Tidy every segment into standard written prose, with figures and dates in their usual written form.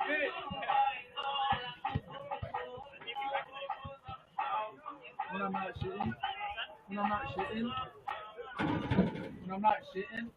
When I'm not shitting. When I'm not shitting. When I'm not shitting.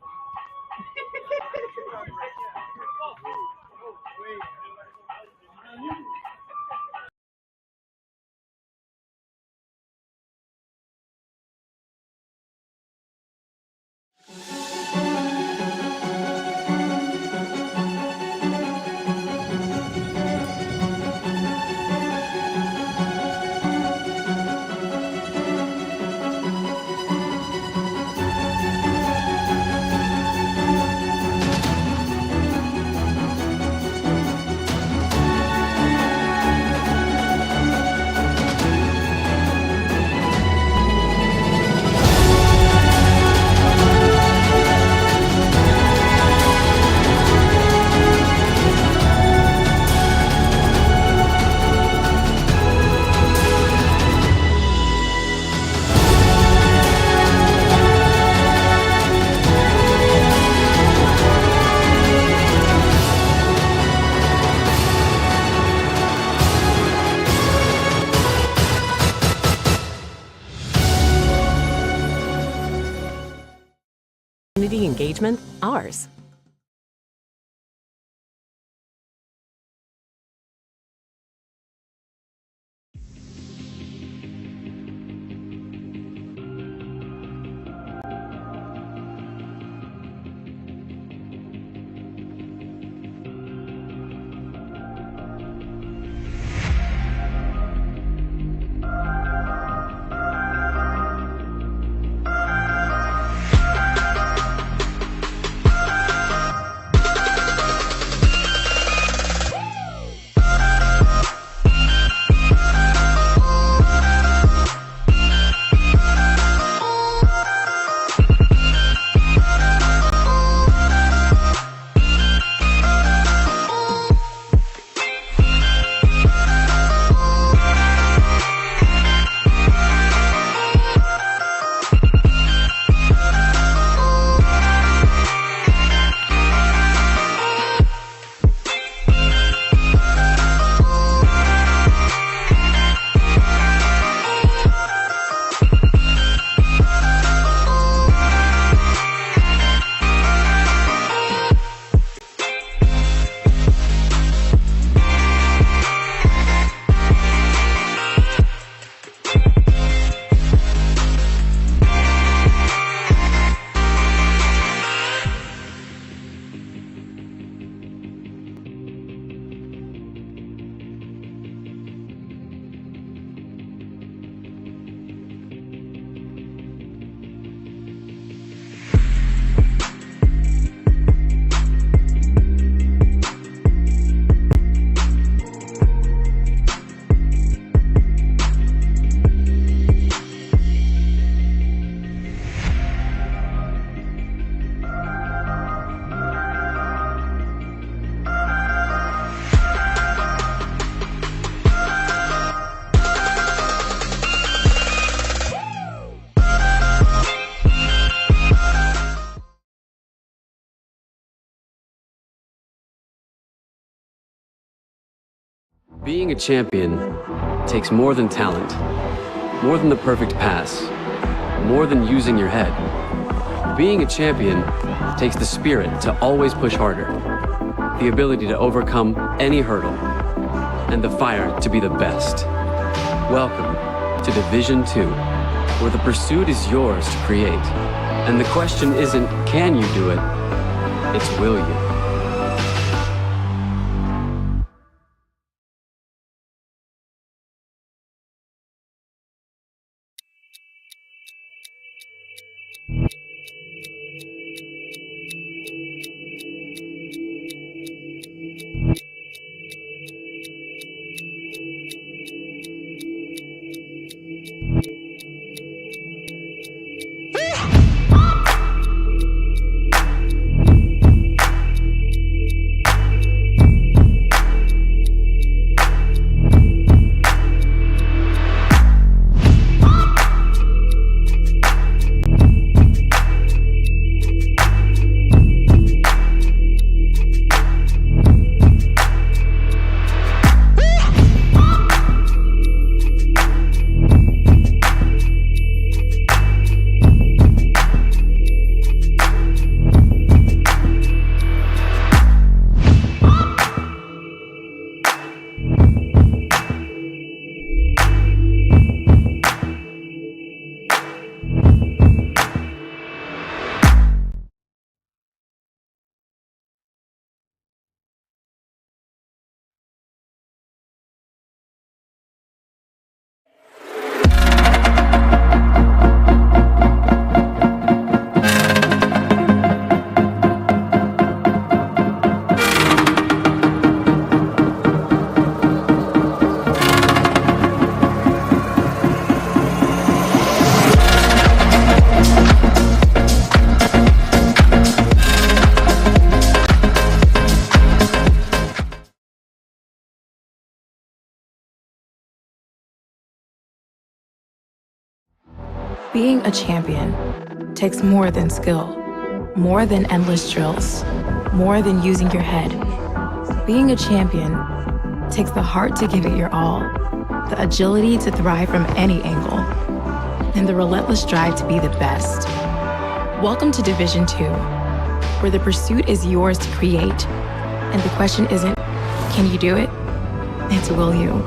Community engagement, ours. Being a champion takes more than talent, more than the perfect pass, more than using your head. Being a champion takes the spirit to always push harder, the ability to overcome any hurdle, and the fire to be the best. Welcome to Division 2, where the pursuit is yours to create. And the question isn't, can you do it? It's, will you? Being a champion takes more than skill, more than endless drills, more than using your head. Being a champion takes the heart to give it your all, the agility to thrive from any angle, and the relentless drive to be the best. Welcome to Division 2, where the pursuit is yours to create, and the question isn't, can you do it? It's, will you?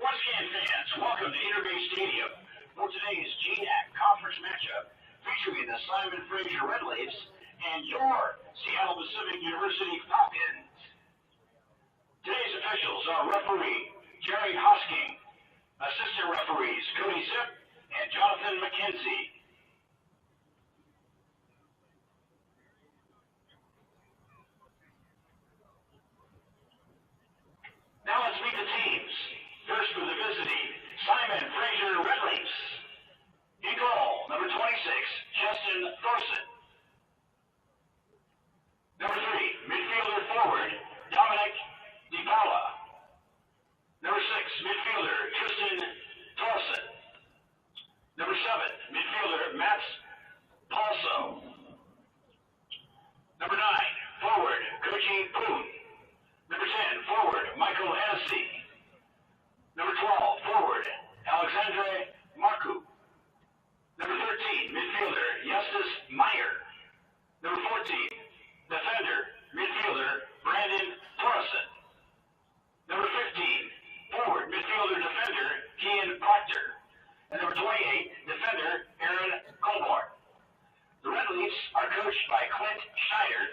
Once again, fans, welcome to Interbase Stadium for today's GAC conference matchup featuring the Simon Fraser Red Leafs and your Seattle Pacific University Falcons. Today's officials are referee Jerry Hosking, assistant referees Cody Zip and Jonathan McKenzie. Now let's meet the teams. First for the visiting, Simon Fraser Red Leafs. In goal, number 26, Justin Thorson. Number 3, midfielder forward, Dominic DiPaula. Number 6, midfielder Tristan Thorson. Number 7, midfielder Mats Palso. Number 9, forward Koji Poon. Number 10, forward Michael Hennessy. Number 12, forward Alexandre Marcoux. Number 13, midfielder Justus Meyer. Number 14, defender, midfielder Brandon Torreson. Number 15, forward midfielder defender Kian Proctor. And number 28, defender Aaron Colborn. The Red Leafs are coached by Clint Schneider.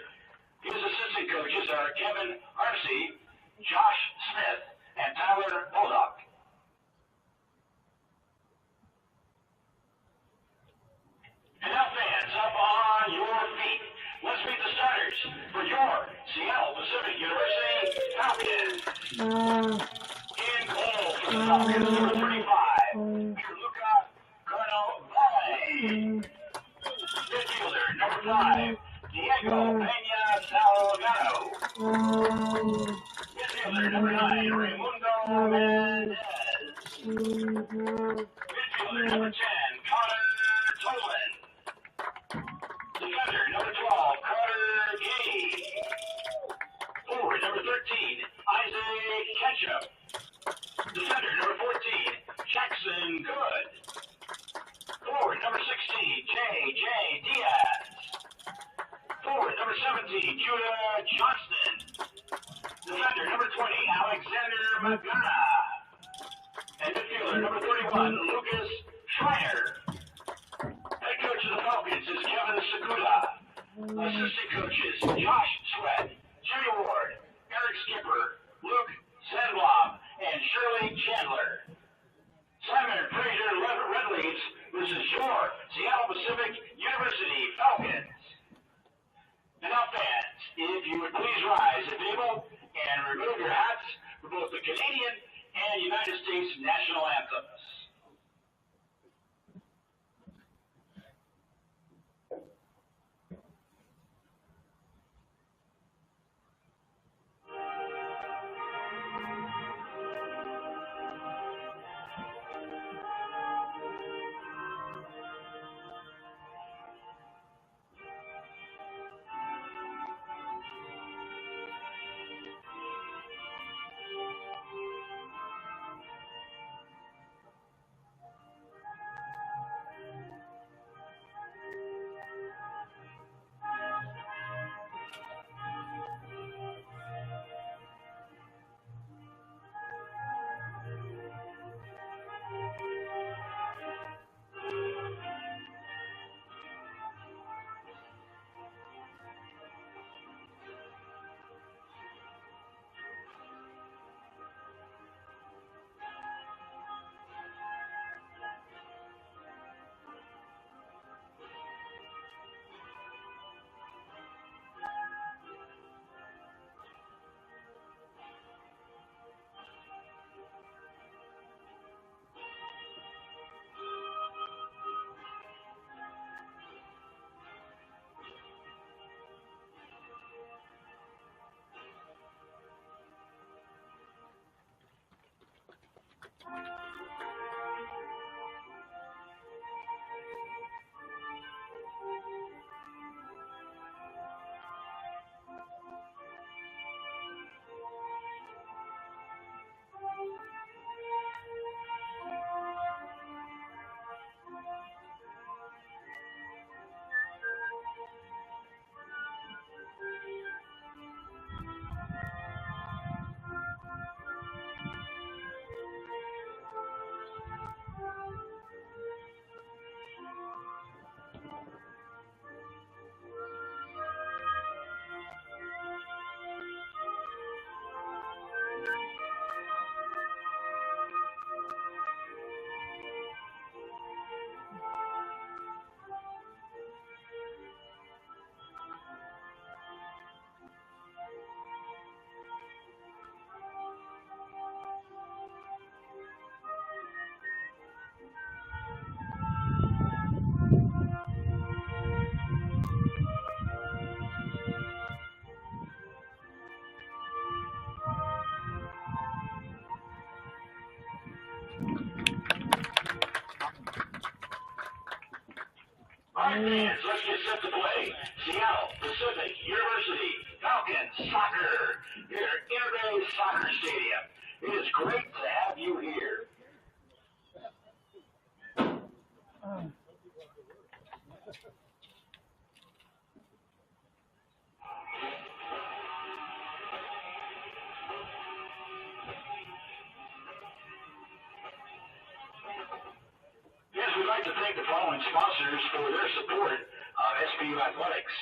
His assistant coaches are Kevin Arcey, Josh Smith, and Tyler Bullock. And now fans, up on your feet. Let's meet the starters for your Seattle Pacific University Falcons. In goal for the Falcons, number 35, Luca Carnevale. Midfielder, Midfielder number 9, Raimundo Mendez. Midfielder number 10, Connor Tolan. Defender number 12, Carter Gay. Forward number 13, Isaac Ketchup. Defender number 14, Jackson Good. Forward number 16, J.J. Diaz. Forward number 17, Judah Johnston. Defender number 20, Alexander Magana. And midfielder number 31, Lucas Schreiner. Head coach of the Falcons is Kevin Seguda. Assistant coaches, Josh Sweat, Jimmy Ward, Eric Skipper, Luke Sandblom, and Shirley Chandler. Simon Fraser Red Leaves, this is your Seattle Pacific University Falcons. And now fans, if you would please rise if able and remove your hats for both the Canadian and United States national anthems. Fans, let's get set to play. Seattle Pacific University Falcons soccer here at Interbay Soccer Stadium. It is great to have you here. Yes, we'd like to thank the following sponsors for their support of SBU Athletics.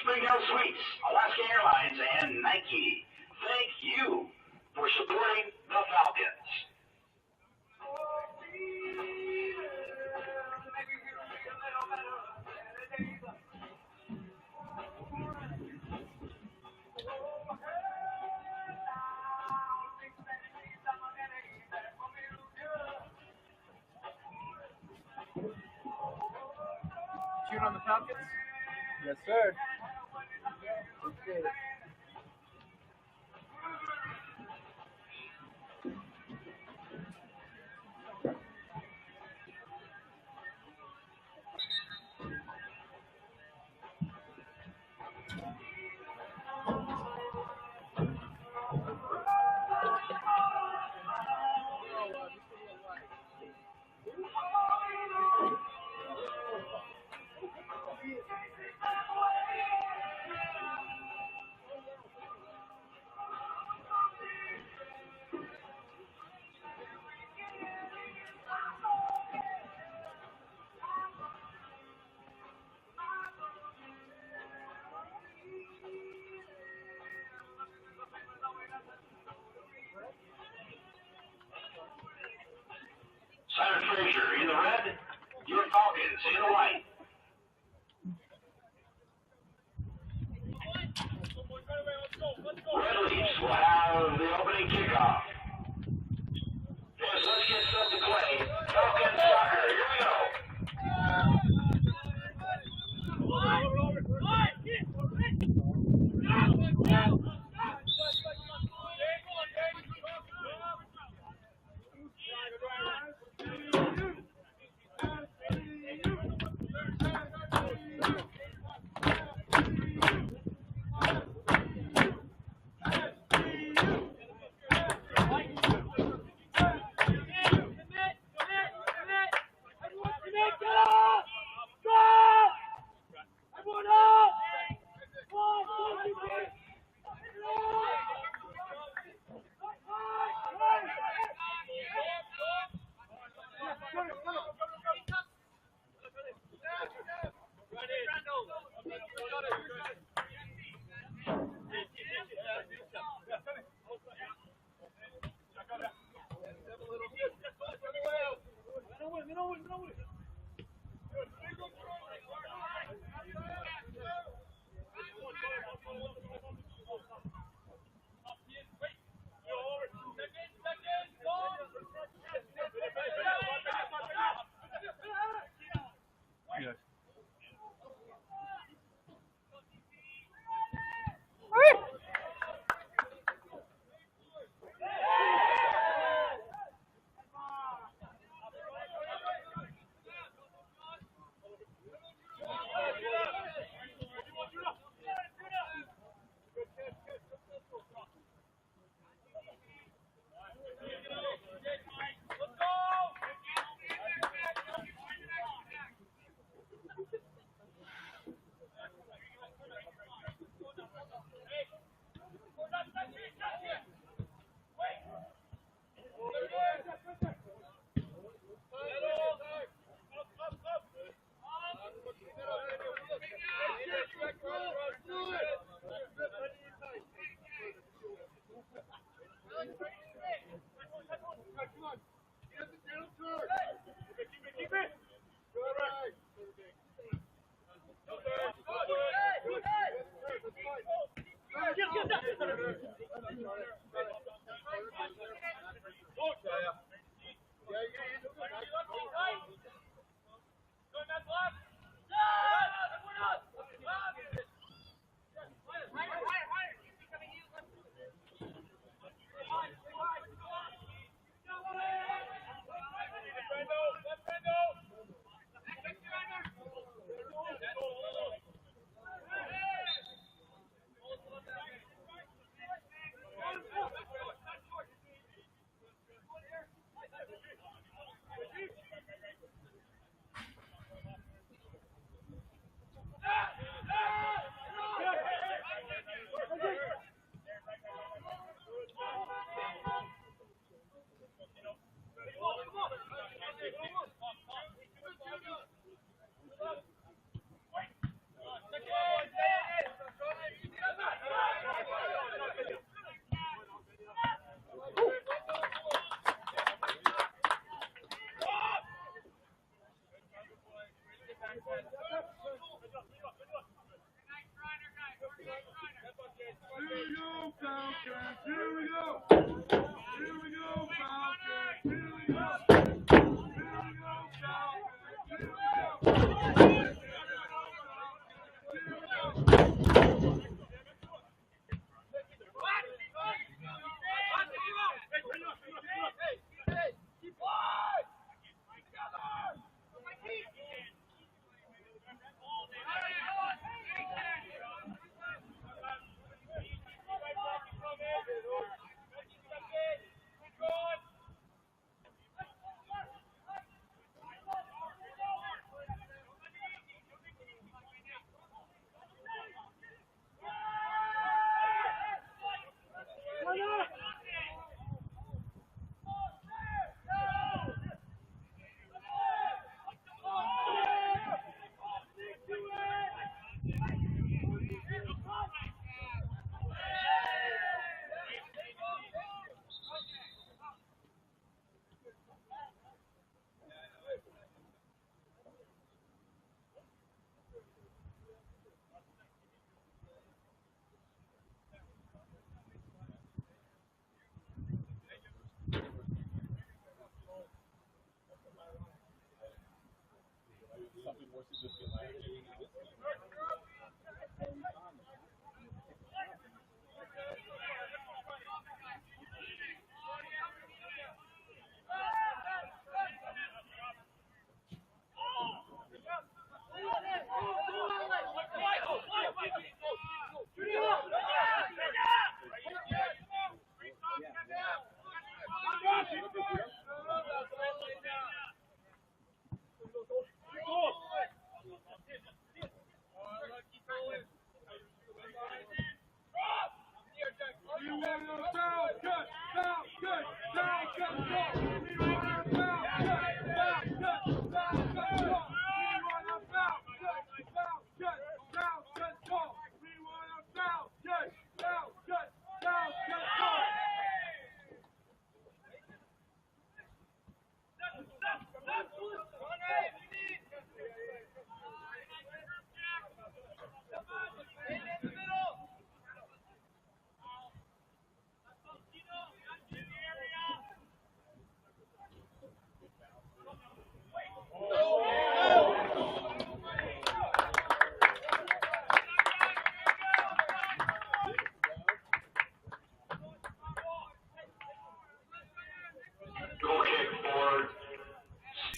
Springdale Suites, Alaska Airlines, and Nike. Thank you for supporting the Falcons. Shoot on the Falcons? Yes, sir. Let's get it.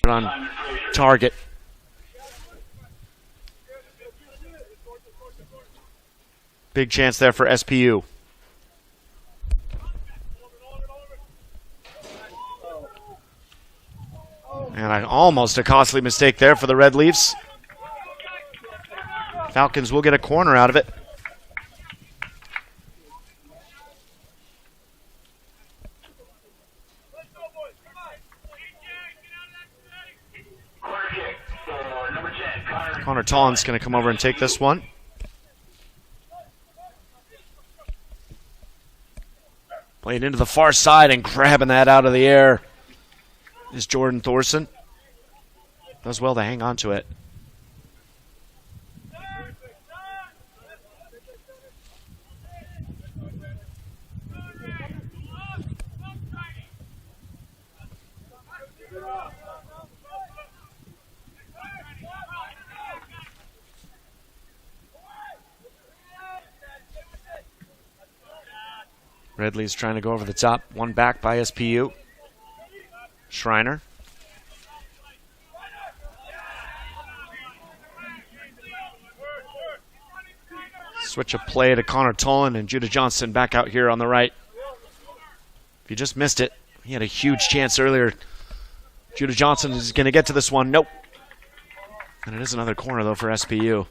On target. Big chance there for SPU. And almost a costly mistake there for the Red Leafs. Falcons will get a corner out of it. Connor Tollin's going to come over and take this one. Playing into the far side and grabbing that out of the air. is Jordan Thorson. Does well to hang on to it. Redley's trying to go over the top. One back by SPU. Schreiner. Switch of play to Connor Tolan and Judah Johnson back out here on the right. If you just missed it, he had a huge chance earlier. Judah Johnson is going to get to this one. Nope. And it is another corner, though, for SPU.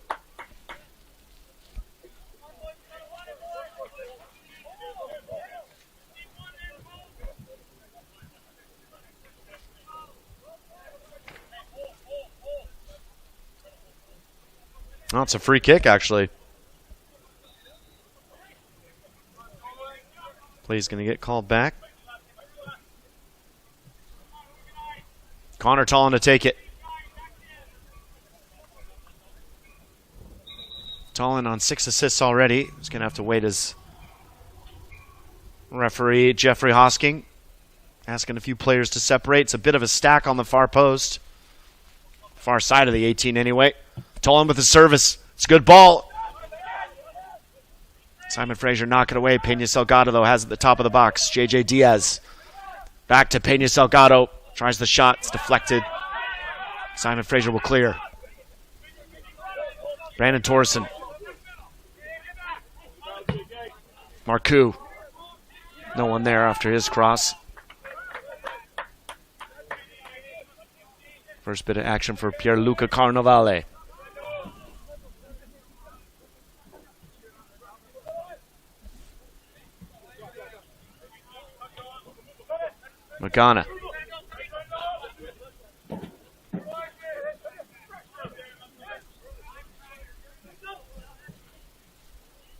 Oh, it's a free kick, actually. Play's going to get called back. Connor Tolan to take it. Tolan on 6 assists already. He's going to have to wait his referee, Jeffrey Hosking, asking a few players to separate. It's a bit of a stack on the far post. Far side of the 18 anyway. Tolan with the service. It's a good ball. Simon Fraser knock it away. Peña Salgado, though, has it at the top of the box. J.J. Diaz. Back to Peña Salgado. Tries the shot. It's deflected. Simon Fraser will clear. Brandon Torson. Marcoux. No one there after his cross. First bit of action for Pierluca Carnevale. Magana.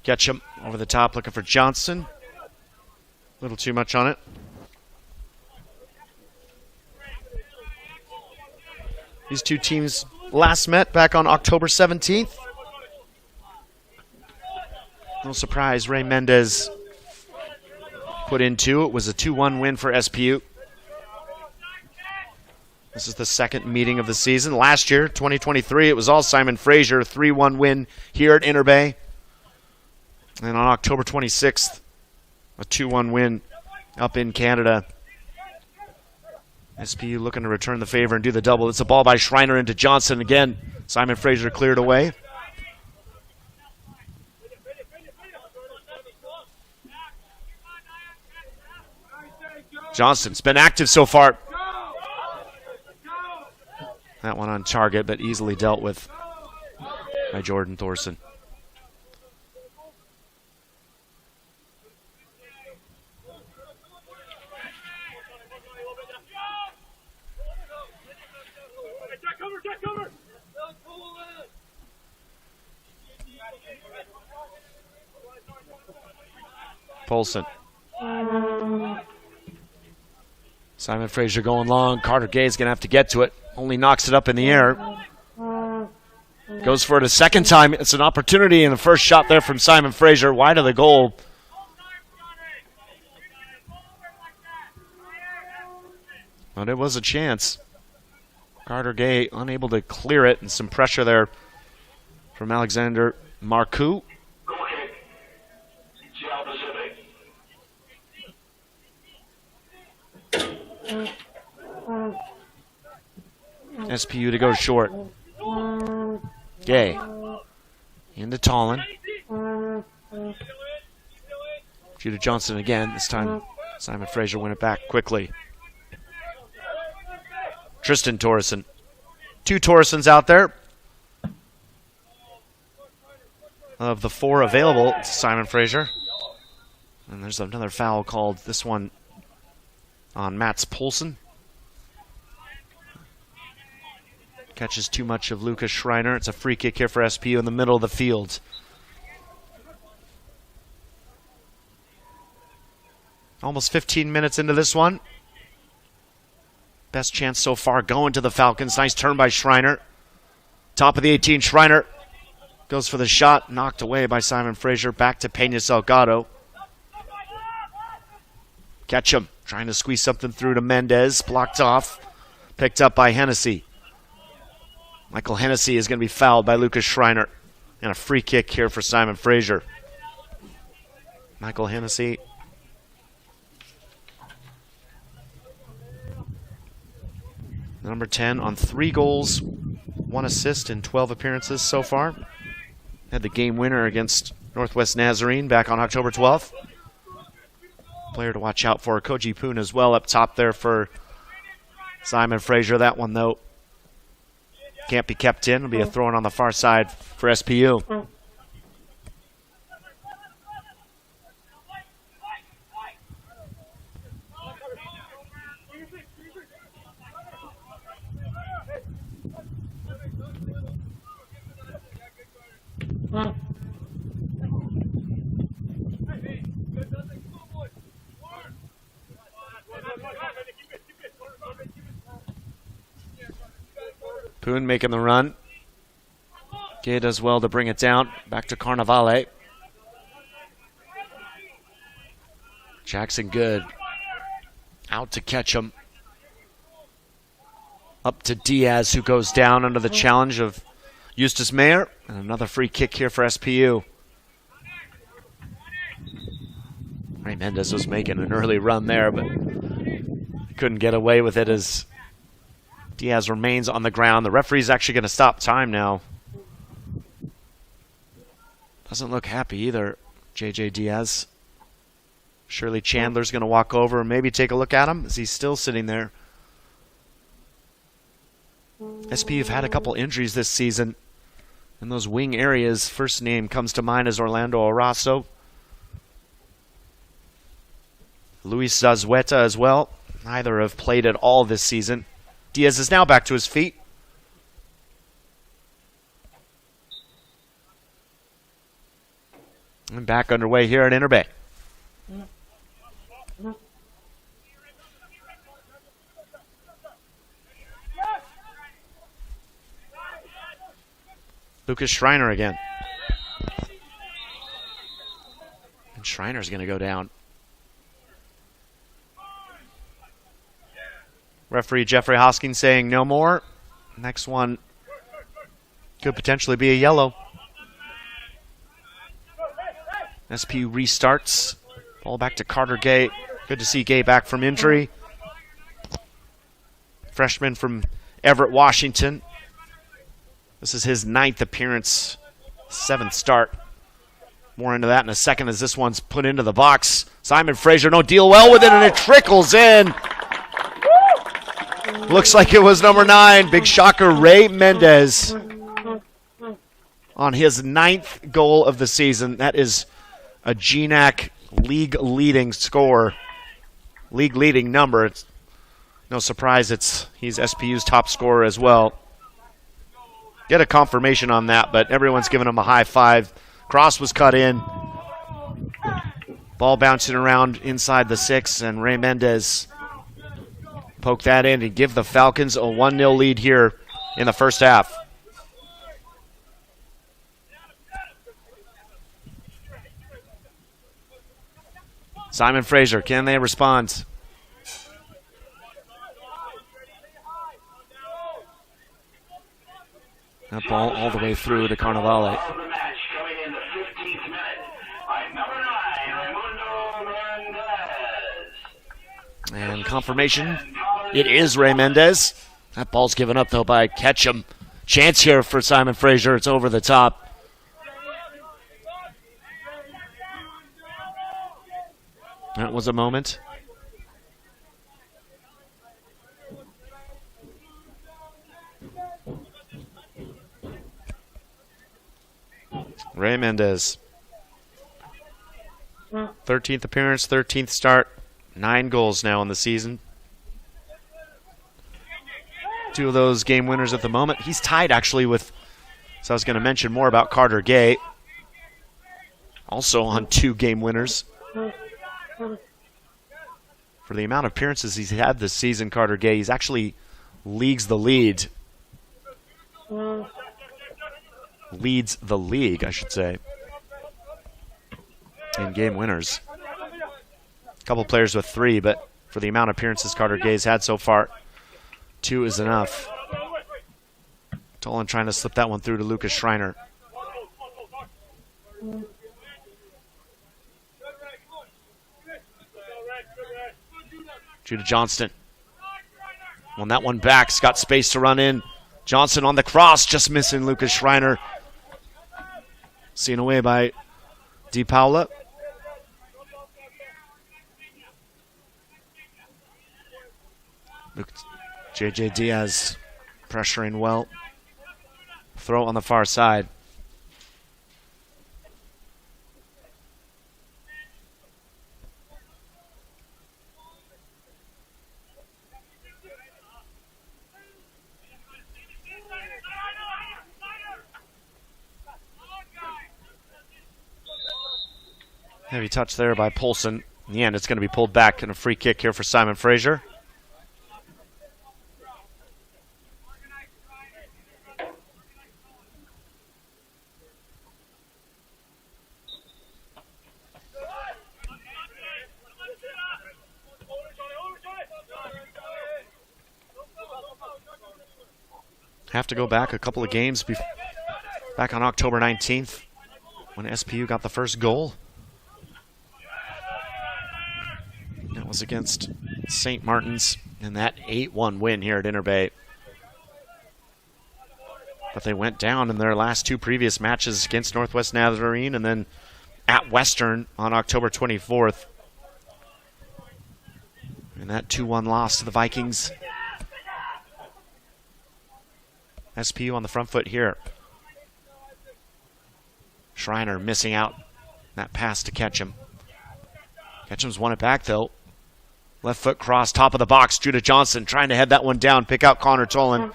Ketchum over the top looking for Johnson. A little too much on it. These two teams last met back on October 17th. No surprise, Ray Mendez put in 2. It was a 2-1 win for SPU. This is the second meeting of the season. Last year, 2023, it was all Simon Fraser, 3-1 win here at Interbay. And on October 26th, a 2-1 win up in Canada. SPU looking to return the favor and do the double. It's a ball by Schreiner into Johnson again. Simon Fraser cleared away. Johnson's been active so far. That one on target, but easily dealt with by Jordan Thorson. Polson. Simon Fraser going long. Carter Gay's going to have to get to it. Only knocks it up in the air. Goes for it a second time. It's an opportunity in the first shot there from Simon Fraser. Wide of the goal. But it was a chance. Carter Gay unable to clear it, and some pressure there from Alexander Marcoux. SPU to go short. Gay. Into Tolan. Judah Johnson again. This time Simon Fraser win it back quickly. Tristan Torreson. 2 Torresons out there. Of the 4 available, it's Simon Fraser. And there's another foul called, this one on Mats Polson. Catches too much of Lucas Schreiner. It's a free kick here for SPU in the middle of the field. Almost 15 minutes into this one. best chance so far going to the Falcons. Nice turn by Schreiner. Top of the 18, Schreiner goes for the shot, knocked away by Simon Fraser. Back to Pena Salgado. Ketchum trying to squeeze something through to Mendez, blocked off, picked up by Hennessy. Michael Hennessy is going to be fouled by Lucas Schreiner. And a free kick here for Simon Fraser. Michael Hennessy. Number 10 on 3 goals, 1 assist in 12 appearances so far. Had the game winner against Northwest Nazarene back on October 12th. Player to watch out for, Koji Poon as well up top there for Simon Fraser. That one, though, can't be kept in. It'll be a throw-in on the far side for SPU. Poon making the run. Gay does well to bring it down. Back to Carnavale. Jackson good. Out to Ketchum. Up to Diaz, who goes down under the challenge of Eustace Mayer. And another free kick here for SPU. Ray Mendez was making an early run there, but couldn't get away with it as Diaz remains on the ground. The referee's actually going to stop time now. Doesn't look happy either, JJ Diaz. Shirley Chandler's going to walk over and maybe take a look at him as he's still sitting there. SP have had a couple injuries this season in those wing areas. First name comes to mind is Orlando Arasso. Luis Zazueta as well. Neither have played at all this season. Diaz is now back to his feet. And back underway here at Inter Bay. Lucas Schreiner again. And Schreiner's going to go down. Referee Jeffrey Hoskins saying no more. Next one could potentially be a yellow. SP restarts. Ball back to Carter Gay. Good to see Gay back from injury. Freshman from Everett, Washington. This is his 9th appearance, 7th start. More into that in a second as this one's put into the box. Simon Fraser don't deal well with it, and it trickles in. Looks like it was number 9. Big shocker, Ray Mendez on his 9th goal of the season. That is a GNAC league-leading score, league-leading number. It's no surprise he's SPU's top scorer as well. Get a confirmation on that, but everyone's giving him a high five. Cross was cut in. Ball bouncing around inside the 6, and Ray Mendez poke that in and give the Falcons a 1-0 lead here in the first half. Simon Fraser, can they respond? That ball all the way through to Carnavale. And confirmation, it is Ray Mendez. That ball's given up, though, by Ketchum. Chance here for Simon Fraser. It's over the top. That was a moment. Ray Mendez. 13th appearance, 13th start. 9 goals now in the season. 2 of those game winners at the moment. He's tied actually with, so I was going to mention more about Carter Gay. Also on 2 game winners. For the amount of appearances he's had this season, Carter Gay, he's actually leads the lead. Leads the league, I should say, in game winners. A couple players with 3, but for the amount of appearances Carter Gay's had so far, 2 is enough. Tolan trying to slip that one through to Lucas Schreiner. Judah Johnston won that one back. He's got space to run in. Johnson on the cross, just missing Lucas Schreiner. Seen away by Di Paula. J.J. Diaz pressuring well. Throw on the far side. Heavy touch there by Polson. In the end, it's going to be pulled back and a free kick here for Simon Fraser. Have to go back a couple of games back on October 19th when SPU got the first goal. That was against St. Martin's in that 8-1 win here at Inter Bay. But they went down in their last 2 previous matches against Northwest Nazarene and then at Western on October 24th. And that 2-1 loss to the Vikings. SPU on the front foot here. Schreiner missing out that pass to Ketchum. Ketchum's won it back though. Left foot cross, top of the box. Judah Johnson trying to head that one down. Pick out Connor Tolan.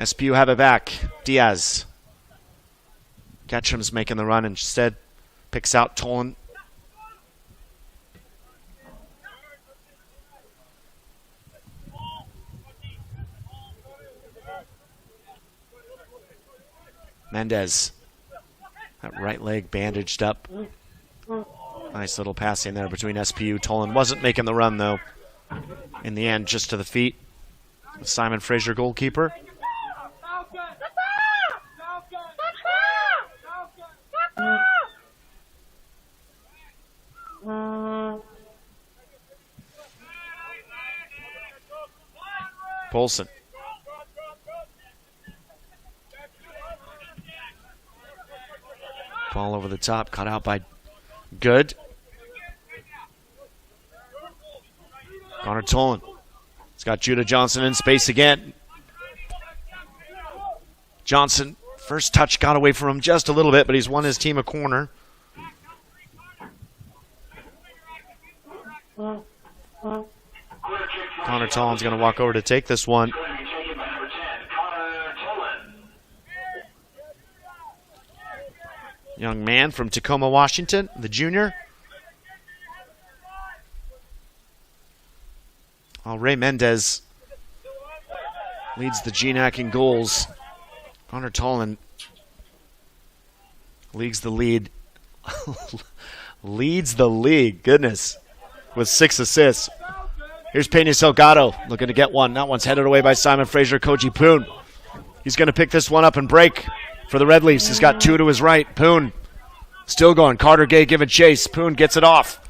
SPU have it back. Diaz. Ketchum's making the run. Instead, picks out Tolan. Mendez. That right leg bandaged up. Nice little passing there between SPU. Tolan wasn't making the run, though. In the end, just to the feet. Simon Fraser, goalkeeper. Polson. Ball over the top, cut out by Good. Connor Tolan. He's got Judah Johnson in space again. Johnson, first touch got away from him just a little bit, but he's won his team a corner. Connor Tolan's going to walk over to take this one. Young man from Tacoma, Washington, the junior. While Ray Mendez leads the GNAC in goals, Connor Tolan leads the lead. Leads the league, goodness, with 6 assists. Here's Pena Salgado looking to get one. That one's headed away by Simon Fraser. Koji Poon. He's going to pick this one up and break for the Red Leafs. He's got 2 to his right. Poon still going. Carter Gay giving chase. Poon gets it off.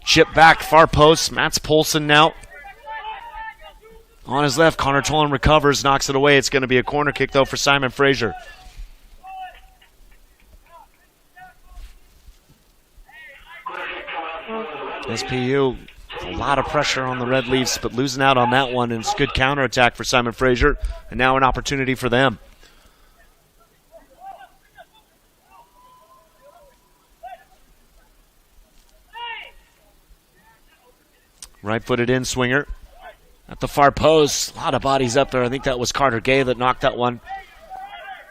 Chip back, far post. Mats Polson now on his left. Connor Tolan recovers, knocks it away. It's going to be a corner kick, though, for Simon Fraser. SPU, a lot of pressure on the Red Leafs, but losing out on that one, and it's a good counterattack for Simon Fraser, and now an opportunity for them. Right-footed in swinger at the far post. A lot of bodies up there. I think that was Carter Gay that knocked that one.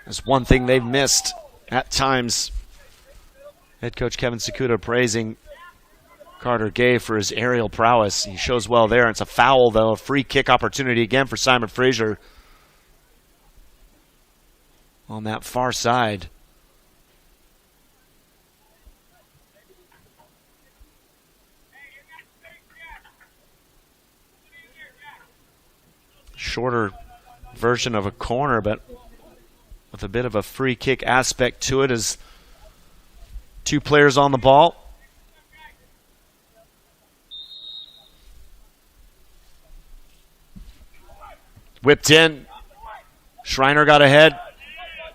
That's one thing they've missed at times. Head coach Kevin Sakuda praising Carter Gay for his aerial prowess. He shows well there. It's a foul, though. A free kick opportunity again for Simon Fraser on that far side. Shorter version of a corner, but with a bit of a free kick aspect to it as two players on the ball. Whipped in. Schreiner got ahead.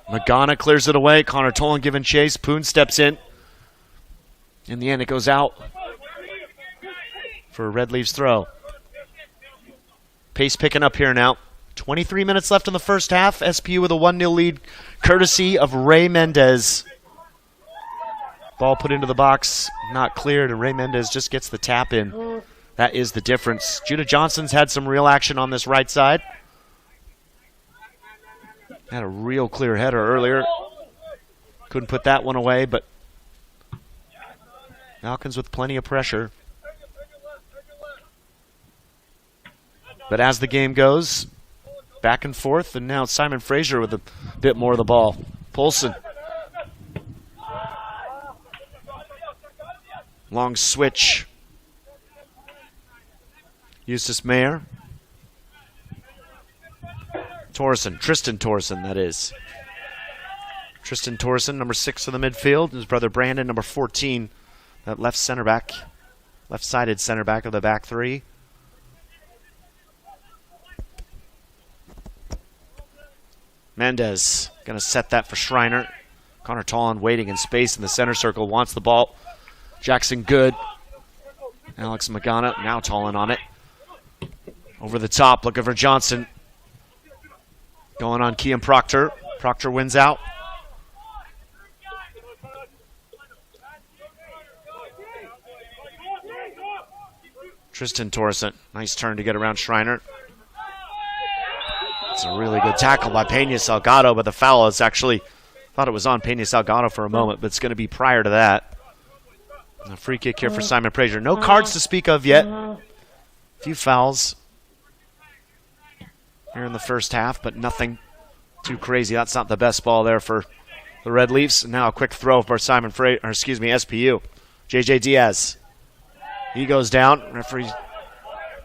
Magana clears it away. Connor Tolan giving chase. Poon steps in. In the end, it goes out for a Red Leafs throw. Pace picking up here now. 23 minutes left in the first half. SPU with a 1-0 lead, courtesy of Ray Mendez. Ball put into the box, not cleared, and Ray Mendez just gets the tap in. That is the difference. Judah Johnson's had some real action on this right side. Had a real clear header earlier. Couldn't put that one away, but Falcons with plenty of pressure. But as the game goes, back and forth, and now Simon Fraser with a bit more of the ball. Poulsen. Long switch. Eustace Mayer. Tristan Torsen, that is. Tristan Torsen, number 6 in the midfield. His brother Brandon, number 14, that left-sided center back of the back three. Mendez going to set that for Schreiner. Connor Tolan waiting in space in the center circle, wants the ball. Jackson Good. Alex Magana, now Tolan on it. Over the top, looking for Johnson. Going on Kean Proctor. Proctor wins out. Tristan Torsen, nice turn to get around Schreiner. It's a really good tackle by Pena Salgado, but the foul is actually, thought it was on Pena Salgado for a moment, but it's going to be prior to that. A free kick here for Simon Fraser. No cards to speak of yet. A few fouls here in the first half, but nothing too crazy. That's not the best ball there for the Red Leafs. And now a quick throw for SPU. JJ Diaz. He goes down. Referee's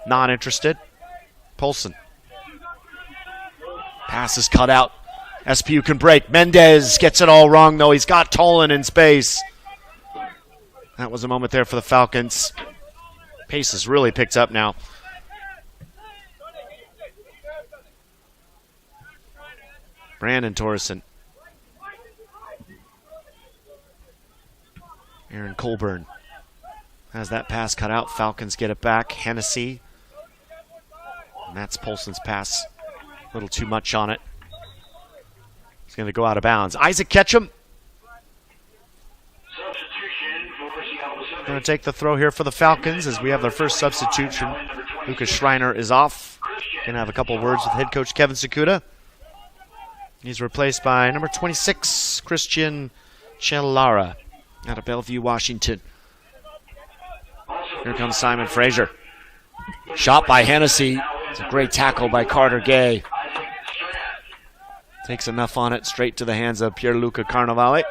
not interested. Poulsen. Pass is cut out. SPU can break. Mendez gets it all wrong, though. He's got Tolan in space. That was a moment there for the Falcons. Pace has really picked up now. Brandon Torsen. Aaron Colburn has that pass cut out. Falcons get it back. Hennessy. And that's Poulsen's pass. A little too much on it. It's going to go out of bounds. Isaac Ketchum. Going to take the throw here for the Falcons as we have their first substitution. Lucas Schreiner is off. Going to have a couple words with head coach Kevin Sakuda. He's replaced by number 26, Christian Chelara out of Bellevue, Washington. Here comes Simon Fraser. Shot by Hennessy. It's a great tackle by Carter Gay. Takes enough on it, straight to the hands of Pierluca Carnevale.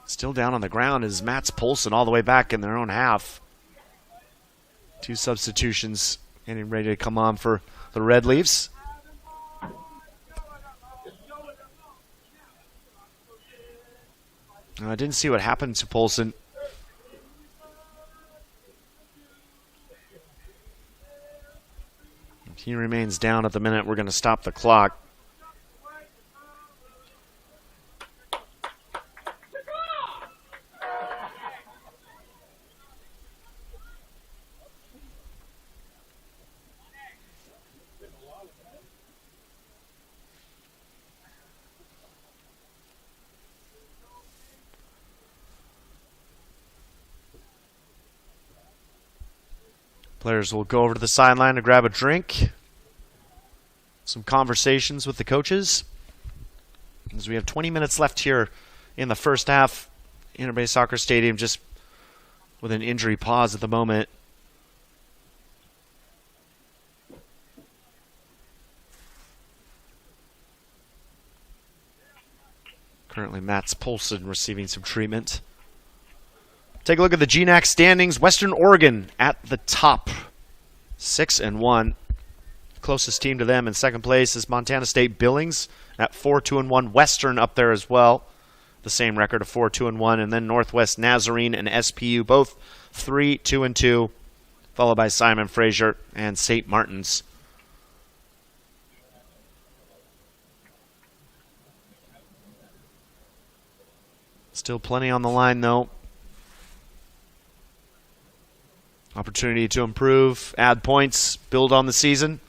Still down on the ground is Mats Poulsen all the way back in their own half. Two substitutions getting ready to come on for the Red Leafs. I didn't see what happened to Poulsen. If he remains down at the minute, we're going to stop the clock. Players will go over to the sideline to grab a drink. Some conversations with the coaches. As we have 20 minutes left here in the first half Interbay Soccer Stadium just with an injury pause at the moment. Currently, Mats Poulsen receiving some treatment. Take a look at the GNAC standings. Western Oregon at the top, 6-1. Closest team to them in second place is Montana State Billings at 4-2-1. Western up there as well, the same record of 4-2-1. And then Northwest Nazarene and SPU, both 3-2-2, followed by Simon Fraser and St. Martin's. Still plenty on the line, though. Opportunity to improve, add points, build on the season.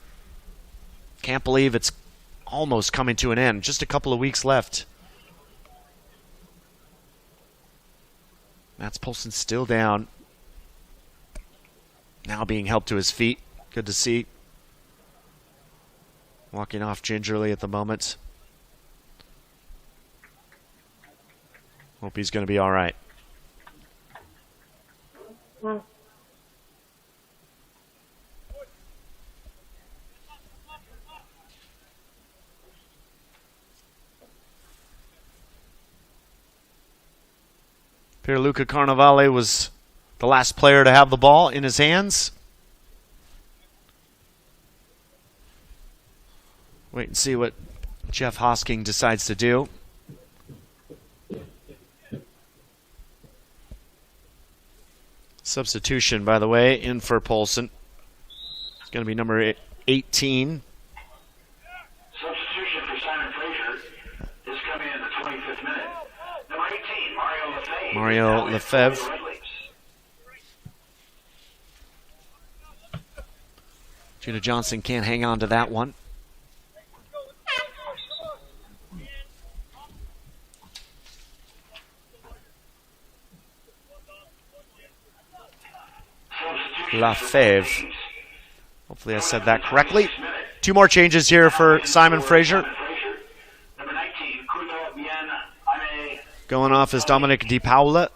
Can't believe it's almost coming to an end. Just a couple of weeks left. Mats Poulsen still down. Now being helped to his feet. Good to see. Walking off gingerly at the moment. Hope he's going to be all right. Pierluca Carnevale was the last player to have the ball in his hands. Wait and see what Jeff Hosking decides to do. Substitution, by the way, in for Poulsen. It's going to be number 18. Substitution for Simon Fraser is coming in the 25th minute. Number 18, Mario Lefebvre. Judah Johnson can't hang on to that one. Lefebvre. Hopefully I said that correctly. Two more changes here for Simon Fraser. Going off is Dominic Di Paola.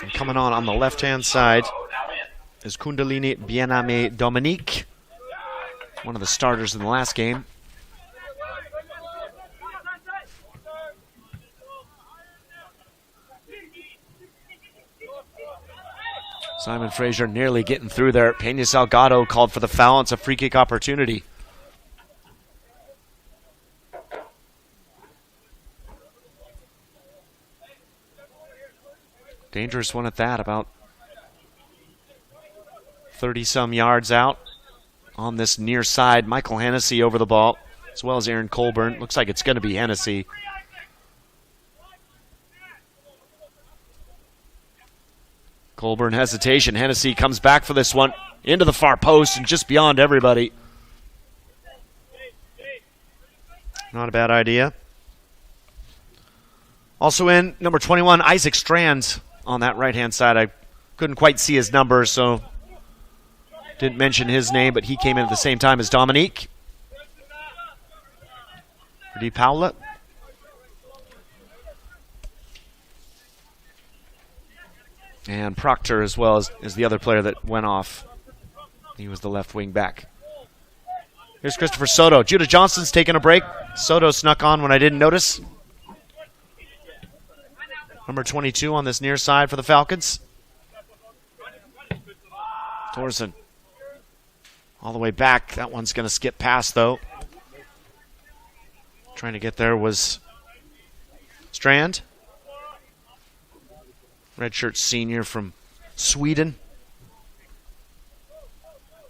And coming on the left-hand side is Kundalini Biename Dominique, one of the starters in the last game. Simon Fraser nearly getting through there. Peña Salgado called for the foul. It's a free kick opportunity. Dangerous one at that, about 30-some yards out on this near side. Michael Hennessy over the ball, as well as Aaron Colburn. Looks like it's going to be Hennessy. Colburn hesitation. Hennessy comes back for this one. Into the far post and just beyond everybody. Not a bad idea. Also in, number 21, Isaac Strand on that right-hand side. I couldn't quite see his number, so didn't mention his name, but he came in at the same time as Dominique. Di Paola. And Proctor as well as the other player that went off. He was the left wing back. Here's Christopher Soto. Judah Johnson's taking a break. Soto snuck on when I didn't notice. Number 22 on this near side for the Falcons. Thorson. All the way back. That one's going to skip past, though. Trying to get there was Strand. Redshirt senior from Sweden.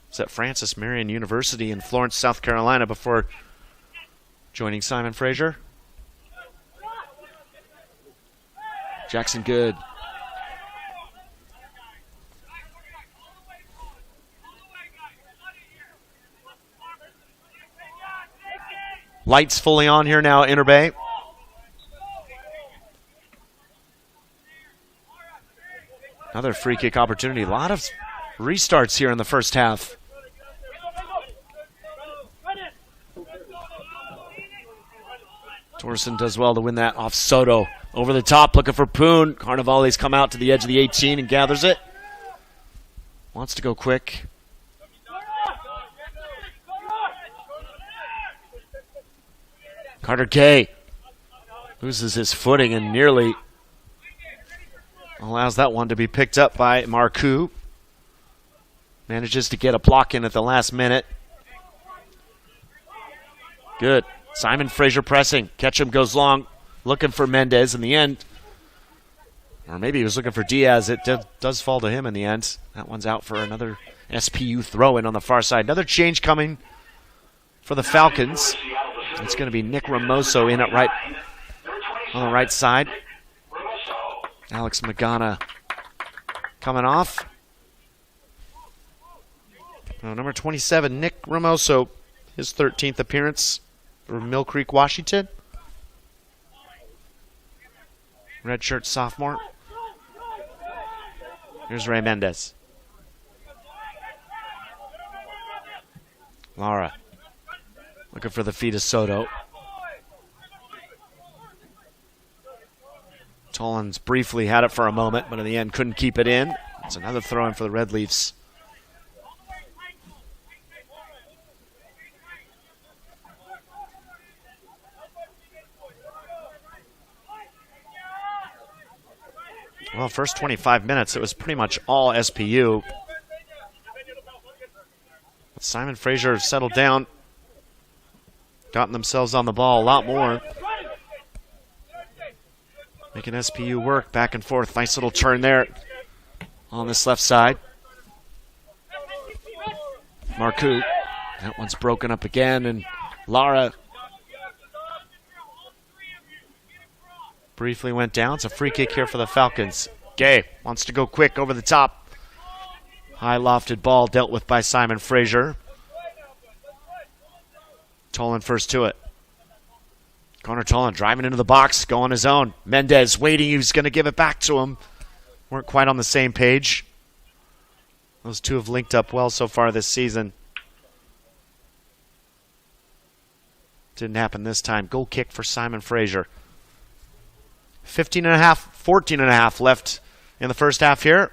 It's at Francis Marion University in Florence, South Carolina before joining Simon Fraser. Jackson Good. Lights fully on here now, Interbay. Another free kick opportunity. A lot of restarts here in the first half. Thorson does well to win that off Soto. Over the top, looking for Poon. Carnivale's come out to the edge of the 18 and gathers it. Wants to go quick. Carter Kay loses his footing and nearly allows that one to be picked up by Marcoux. Manages to get a block in at the last minute. Good. Simon Fraser pressing. Ketchum goes long, looking for Mendez in the end. Or maybe he was looking for Diaz. It does fall to him in the end. That one's out for another SPU throw-in on the far side. Another change coming for the Falcons. It's going to be Nick Ramoso in at right on the right side. Alex Magana coming off. Number 27, Nick Ramoso, his 13th appearance for Mill Creek, Washington. Redshirt sophomore. Here's Ray Mendez. Lara looking for the feet of Soto. Tollins briefly had it for a moment, but in the end couldn't keep it in. It's another throw-in for the Red Leafs. Well, first 25 minutes, it was pretty much all SPU. But Simon Fraser settled down, gotten themselves on the ball a lot more. Making SPU work back and forth. Nice little turn there on this left side. Marcoux. That one's broken up again, and Lara briefly went down. It's a free kick here for the Falcons. Gay wants to go quick over the top. High lofted ball dealt with by Simon Fraser. Tolan first to it. Connor Tolan driving into the box, go on his own. Mendez waiting, he's going to give it back to him. Weren't quite on the same page. Those two have linked up well so far this season. Didn't happen this time. Goal kick for Simon Fraser. 14.5 left in the first half here.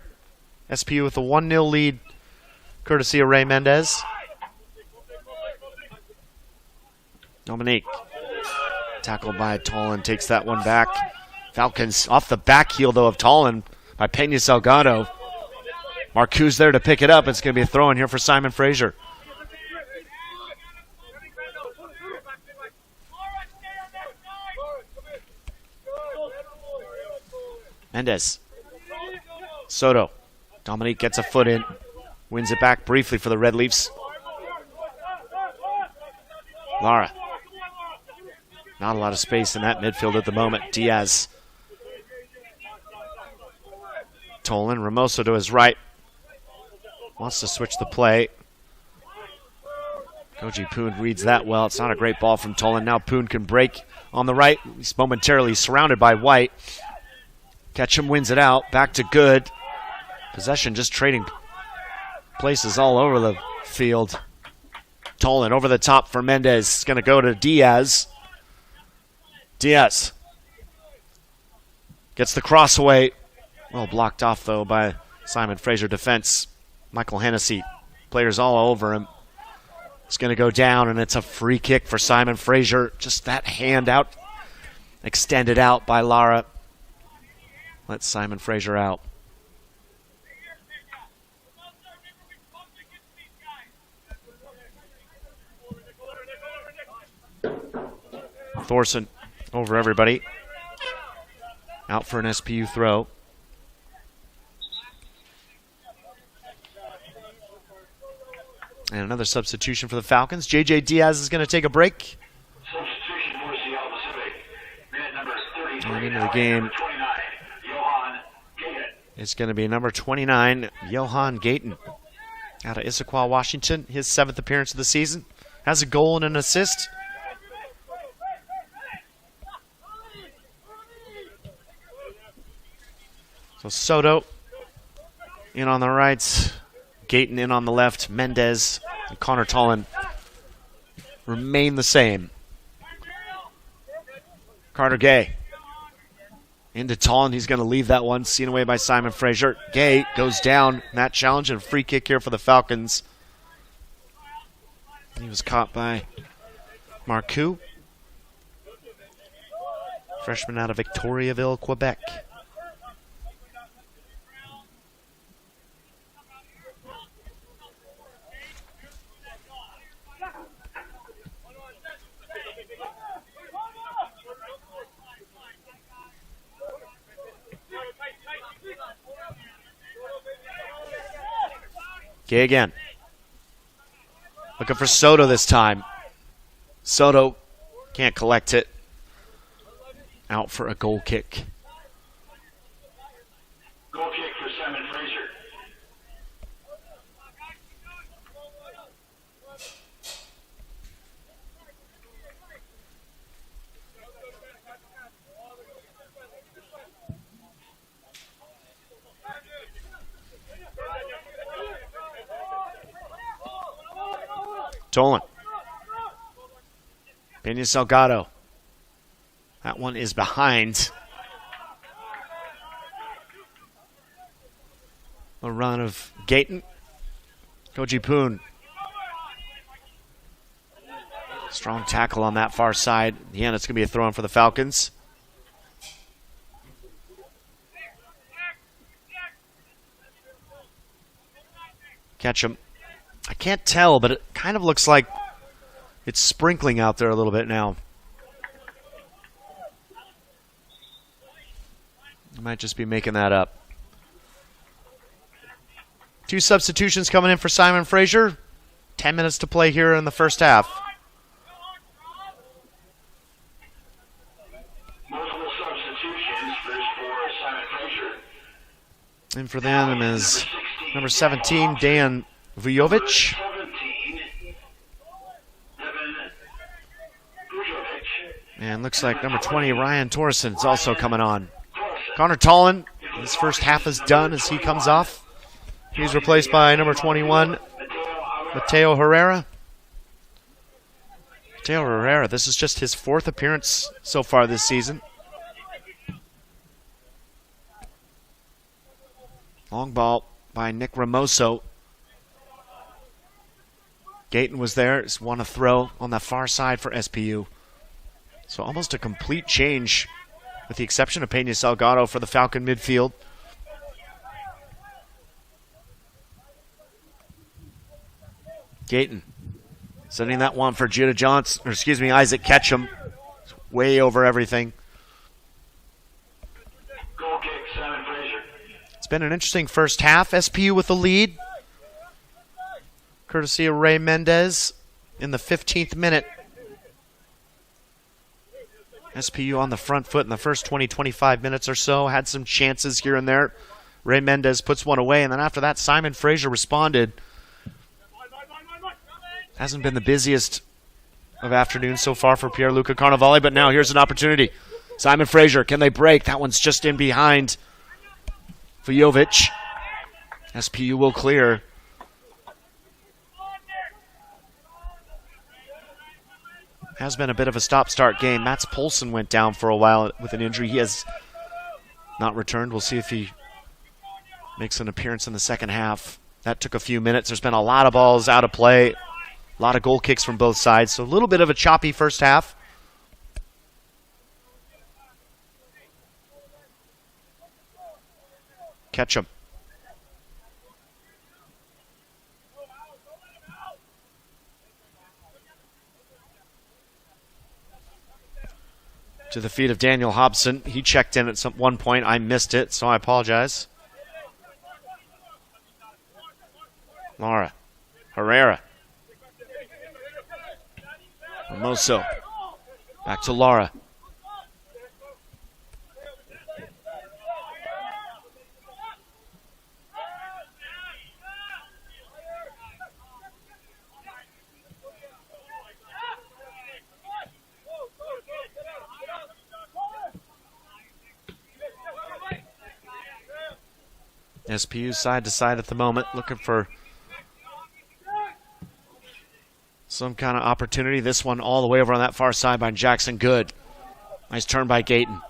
SPU with a 1-0 lead, courtesy of Ray Mendez. Dominique, tackled by Tolan, takes that one back. Falcons off the back heel, though, of Tolan by Pena Salgado. Marcoux's there to pick it up. It's going to be a throw in here for Simon Fraser. Mendez. Soto. Dominique gets a foot in. Wins it back briefly for the Red Leafs. Lara. Not a lot of space in that midfield at the moment. Diaz. Tolan. Ramoso to his right. Wants to switch the play. Koji Poon reads that well. It's not a great ball from Tolan. Now Poon can break on the right. He's momentarily surrounded by White. Ketchum wins it out. Back to Good. Possession just trading places all over the field. Tolan over the top for Mendez. It's going to go to Diaz. Diaz gets the cross away. Well blocked off, though, by Simon Fraser defense. Michael Hennessy. Players all over him. It's going to go down, and it's a free kick for Simon Fraser. Just that hand out, extended out by Lara. Let Simon Fraser out. Thorson over everybody. Out for an SPU throw. And another substitution for the Falcons. J.J. Diaz is going to take a break. Substitution for Seattle Pacific. Minute number 33. And into the game. It's going to be number 29, Johan Gayton, out of Issaquah, Washington. His 7th appearance of the season. Has a goal and an assist. So Soto in on the right, Gayton in on the left, Mendez and Connor Tolan remain the same. Carter Gay. Into Tollin. He's going to leave that one. Seen away by Simon Fraser. Gay goes down in that challenge, and a free kick here for the Falcons. He was caught by Marcoux. Freshman out of Victoriaville, Quebec. Gay again. Looking for Soto this time. Soto can't collect it. Out for a goal kick. Goal kick for Simon Fraser. Tolan. Pena Salgado. That one is behind. A run of Gayton. Koji Poon. Strong tackle on that far side. Yeah, it's going to be a throw in for the Falcons. Ketchum. I can't tell, but it kind of looks like it's sprinkling out there a little bit now. I might just be making that up. 2 substitutions coming in for Simon Fraser. 10 minutes to play here in the first half. Multiple substitutions. First for Simon Fraser. And for them is number 17, Dan Vujovic. 17, Evan Vujovic. And looks like number 20, Ryan Torreson, is also coming on. Connor Tollin, his first half is done as he comes off. He's replaced by number 21, Mateo Herrera. Mateo Herrera, this is just his 4th appearance so far this season. Long ball by Nick Ramoso. Gayton was there. Just won a throw on the far side for SPU. So almost a complete change with the exception of Pena Salgado for the Falcon midfield. Gayton sending that one for Judah Johnson, or excuse me, Isaac Ketchum. Way over everything. Goal kick, Simon Fraser. It's been an interesting first half. SPU with the lead. Courtesy of Ray Mendez in the 15th minute. SPU on the front foot in the first 20-25 minutes or so. Had some chances here and there. Ray Mendez puts one away, and then after that, Simon Fraser responded. Hasn't been the busiest of afternoons so far for Pierluca Carnevale, but now here's an opportunity. Simon Fraser, can they break? That one's just in behind Vujovic. SPU will clear. Has been a bit of a stop-start game. Mats Poulsen went down for a while with an injury. He has not returned. We'll see if he makes an appearance in the second half. That took a few minutes. There's been a lot of balls out of play. A lot of goal kicks from both sides. So a little bit of a choppy first half. Ketchum. To the feet of Daniel Hobson. He checked in at one point. I missed it, so I apologize. Lara. Herrera. Hermoso. Back to Lara. SPU side to side at the moment, looking for some kind of opportunity. This one all the way over on that far side by Jackson Good. Nice turn by Gayton.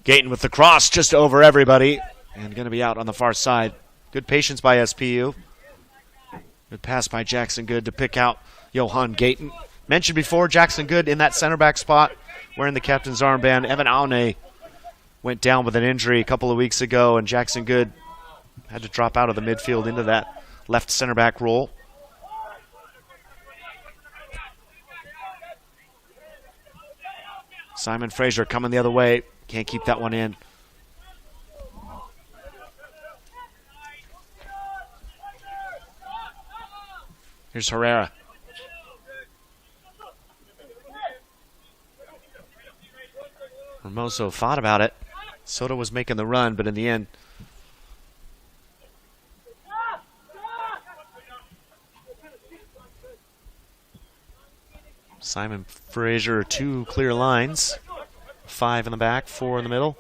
Gayton with the cross just over everybody and going to be out on the far side. Good patience by SPU. Good pass by Jackson Good to pick out Johan Gayton. Mentioned before, Jackson Good in that center back spot wearing the captain's armband. Evan Aune went down with an injury a couple of weeks ago, and Jackson Good had to drop out of the midfield into that left center back role. Simon Fraser coming the other way. Can't keep that one in. Here's Herrera. Hermoso thought about it. Soto was making the run, but in the end, Simon Fraser, 2 clear lines. 5 in the back, 4 in the middle.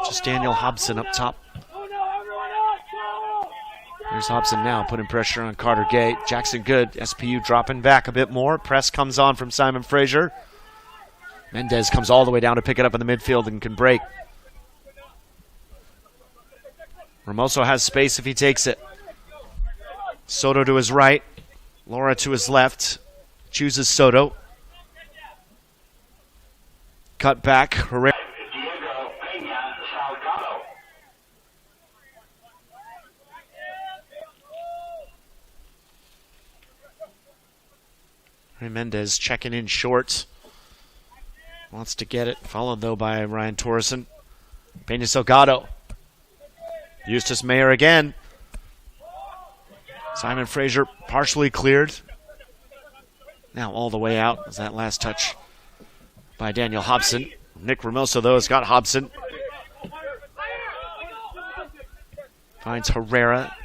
Just Daniel Hobson up top. There's Hobson now putting pressure on Carter Gay. Jackson Good, SPU dropping back a bit more. Press comes on from Simon Fraser. Mendez comes all the way down to pick it up in the midfield and can break. Hermoso has space if he takes it. Soto to his right. Laura to his left. Chooses Soto. Cut back. Herrera. Mendez checking in short. Wants to get it. Followed, though, by Ryan Torreson. Peña Salgado. Eustace Mayer again. Simon Fraser partially cleared. Now all the way out is that last touch by Daniel Hobson. Nick Hermoso, though, has got Hobson. Finds Herrera.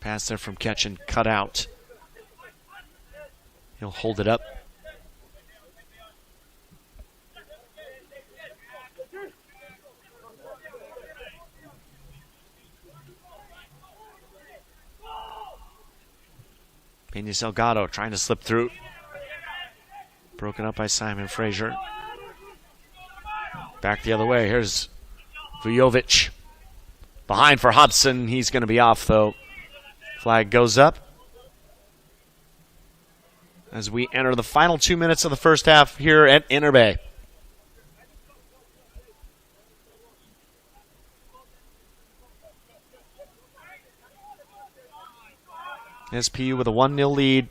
Pass there from Ketchen, cut out. He'll hold it up. Peña Salgado trying to slip through. Broken up by Simon Fraser. Back the other way. Here's Vujovic. Behind for Hobson. He's going to be off, though. Flag goes up as we enter the final 2 minutes of the first half here at Interbay. SPU with a 1-0 lead,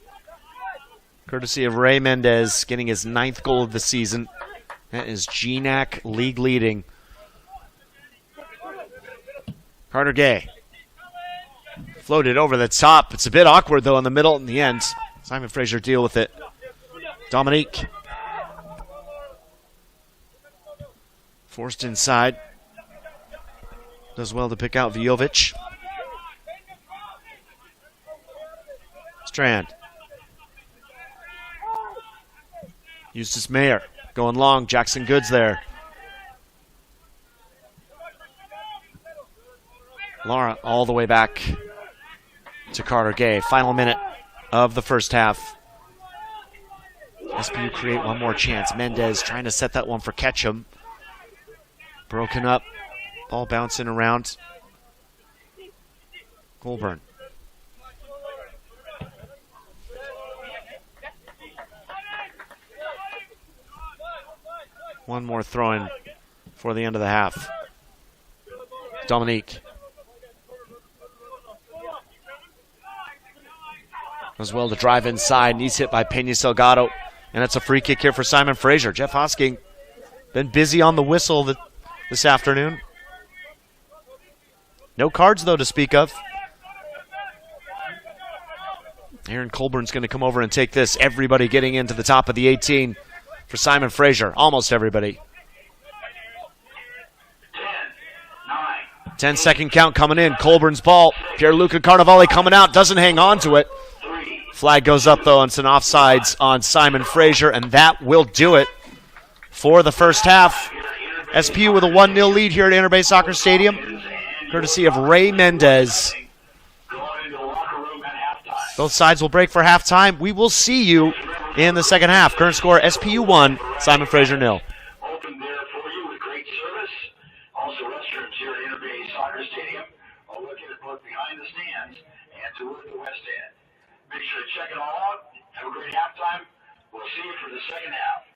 courtesy of Ray Mendez, getting his 9th goal of the season. That is GNAC league leading. Carter Gay. Floated over the top. It's a bit awkward, though, in the middle. In the end, Simon Fraser deal with it. Dominique. Forced inside. Does well to pick out Vujovic. Strand. Eustace Mayer going long. Jackson Good's there. Laura all the way back to Carter Gay. Final minute of the first half. SPU create one more chance. Mendez trying to set that one for Ketchum. Broken up. Ball bouncing around. Colburn. One more throw-in for the end of the half. Dominique. As well to drive inside, and he's hit by Peña Salgado. And it's a free kick here for Simon Fraser. Jeff Hosking been busy on the whistle this afternoon. No cards, though, to speak of. Aaron Colburn's going to come over and take this. Everybody getting into the top of the 18 for Simon Fraser. Almost everybody. 10-second count coming in. Colburn's ball. Pierluca Carnevale coming out. Doesn't hang on to it. Flag goes up, though, and it's an offsides on Simon Fraser, and that will do it for the first half. SPU with a 1-0 lead here at Interbay Soccer Stadium. courtesy of Ray Mendez. Going into the locker room at halftime. Both sides will break for halftime. We will see you in the second half. Current score, SPU 1, Simon Fraser 0. Open there for you with great service. Also restrooms here at Interbay Soccer Stadium. I'll look at it both behind the stands and toward the west end. Make sure to check it all out. Have a great halftime. We'll see you for the second half.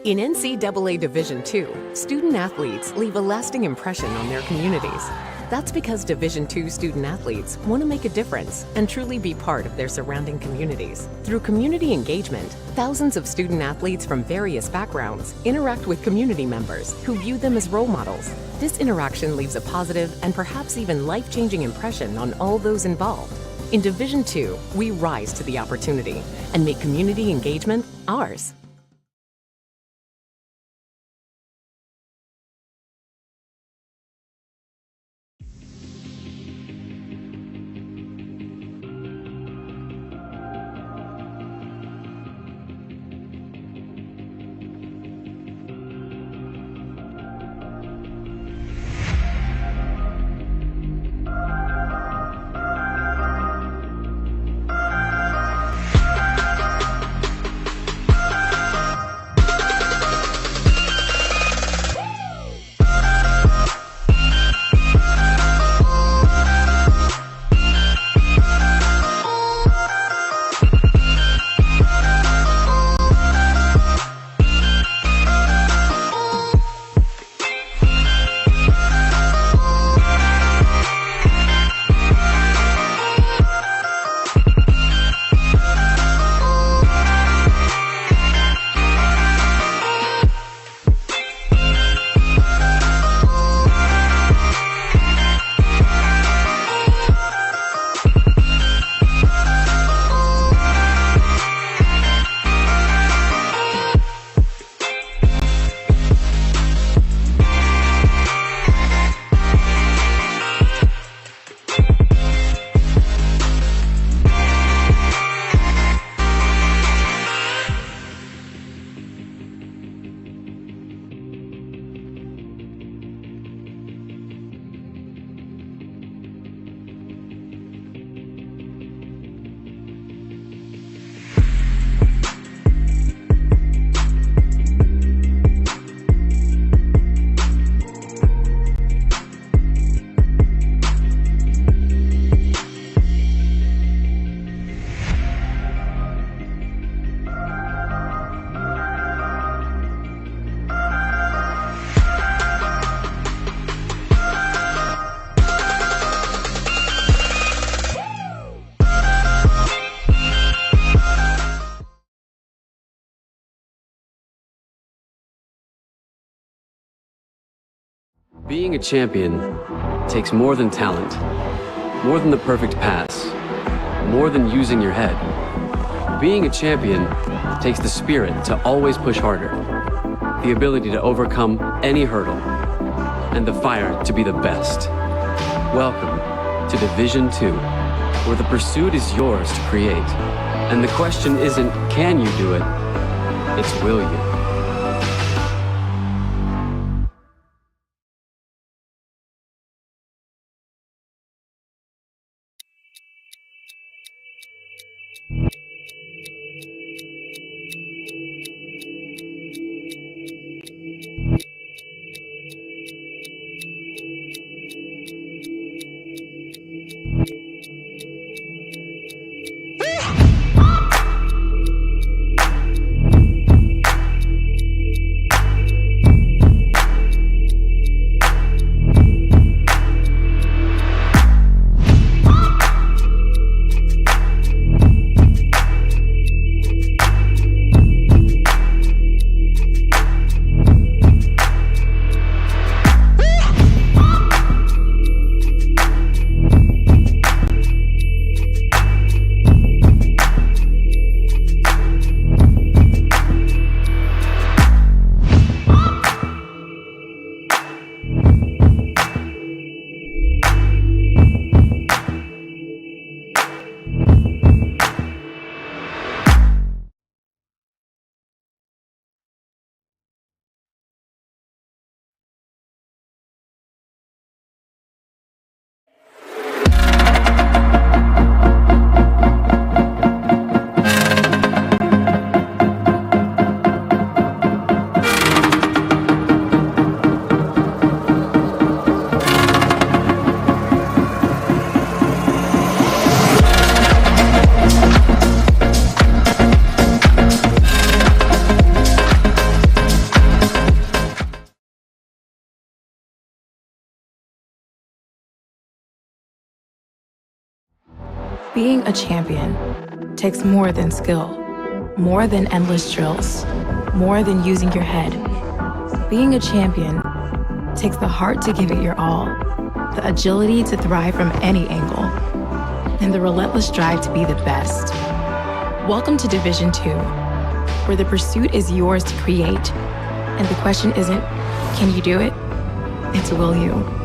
In NCAA Division II, student athletes leave a lasting impression on their communities. That's because Division II student athletes want to make a difference and truly be part of their surrounding communities. Through community engagement, thousands of student athletes from various backgrounds interact with community members who view them as role models. This interaction leaves a positive and perhaps even life-changing impression on all those involved. In Division II, we rise to the opportunity and make community engagement ours. Being a champion takes more than talent, more than the perfect pass, more than using your head. Being a champion takes the spirit to always push harder, the ability to overcome any hurdle, and the fire to be the best. Welcome to Division II, where the pursuit is yours to create. And the question isn't, can you do it? It's, will you? Being a champion takes more than skill, more than endless drills, more than using your head. Being a champion takes the heart to give it your all, the agility to thrive from any angle, and the relentless drive to be the best. Welcome to Division 2, where the pursuit is yours to create, and the question isn't, can you do it? It's will you?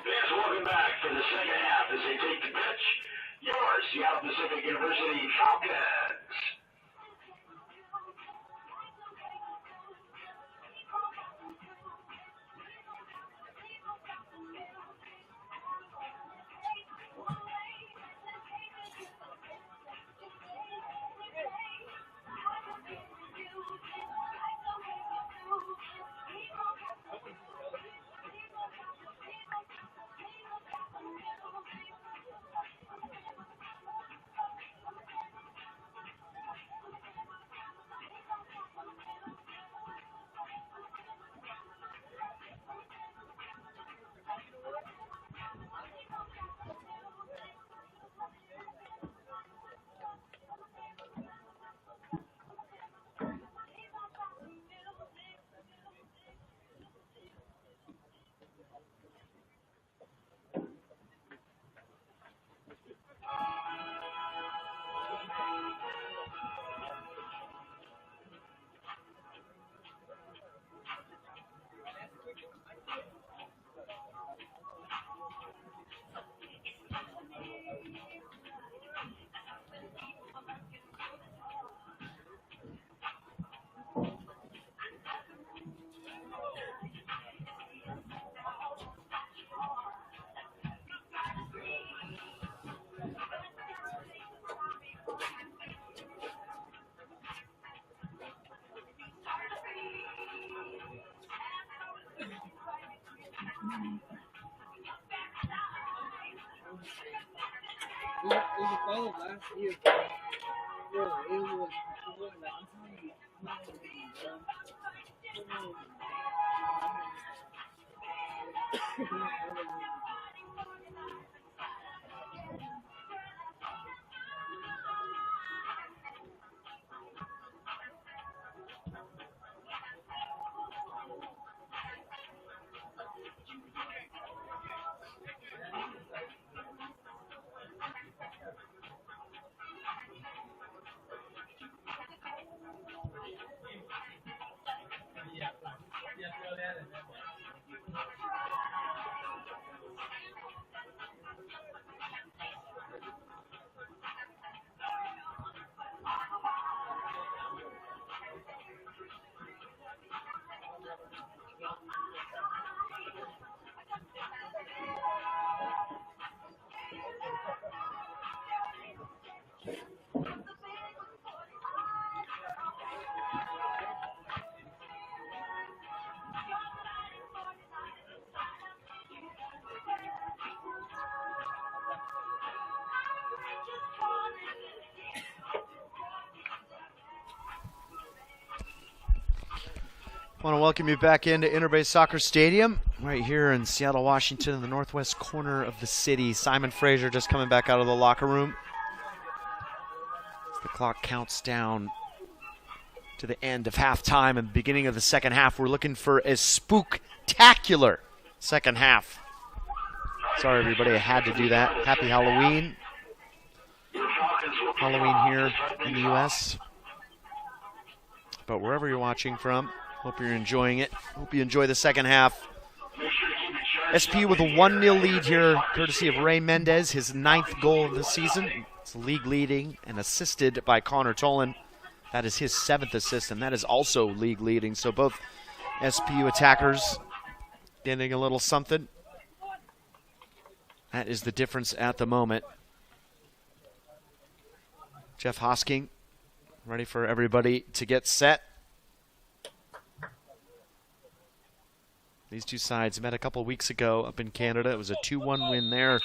Fans, welcome back for the second half as they take the pitch. Your Seattle Pacific University Falcons. todo last year. Bro, it was like I'm telling you, I want to welcome you back into Interbay Soccer Stadium, right here in Seattle, Washington, in the northwest corner of the city. Simon Fraser just coming back out of the locker room. As the clock counts down to the end of halftime and beginning of the second half. We're looking for a spooktacular second half. Sorry, everybody, I had to do that. Happy Halloween. Halloween here in the U.S. But wherever you're watching from, hope you're enjoying it. Hope you enjoy the second half. SPU with a 1-0 lead here, courtesy of Ray Mendez, his 9th goal of the season. It's league leading and assisted by Connor Tolan. That is his 7th assist, and that is also league leading. So both SPU attackers getting a little something. That is the difference at the moment. Jeff Hosking ready for everybody to get set. These two sides met a couple weeks ago up in Canada. It was a 2-1 win there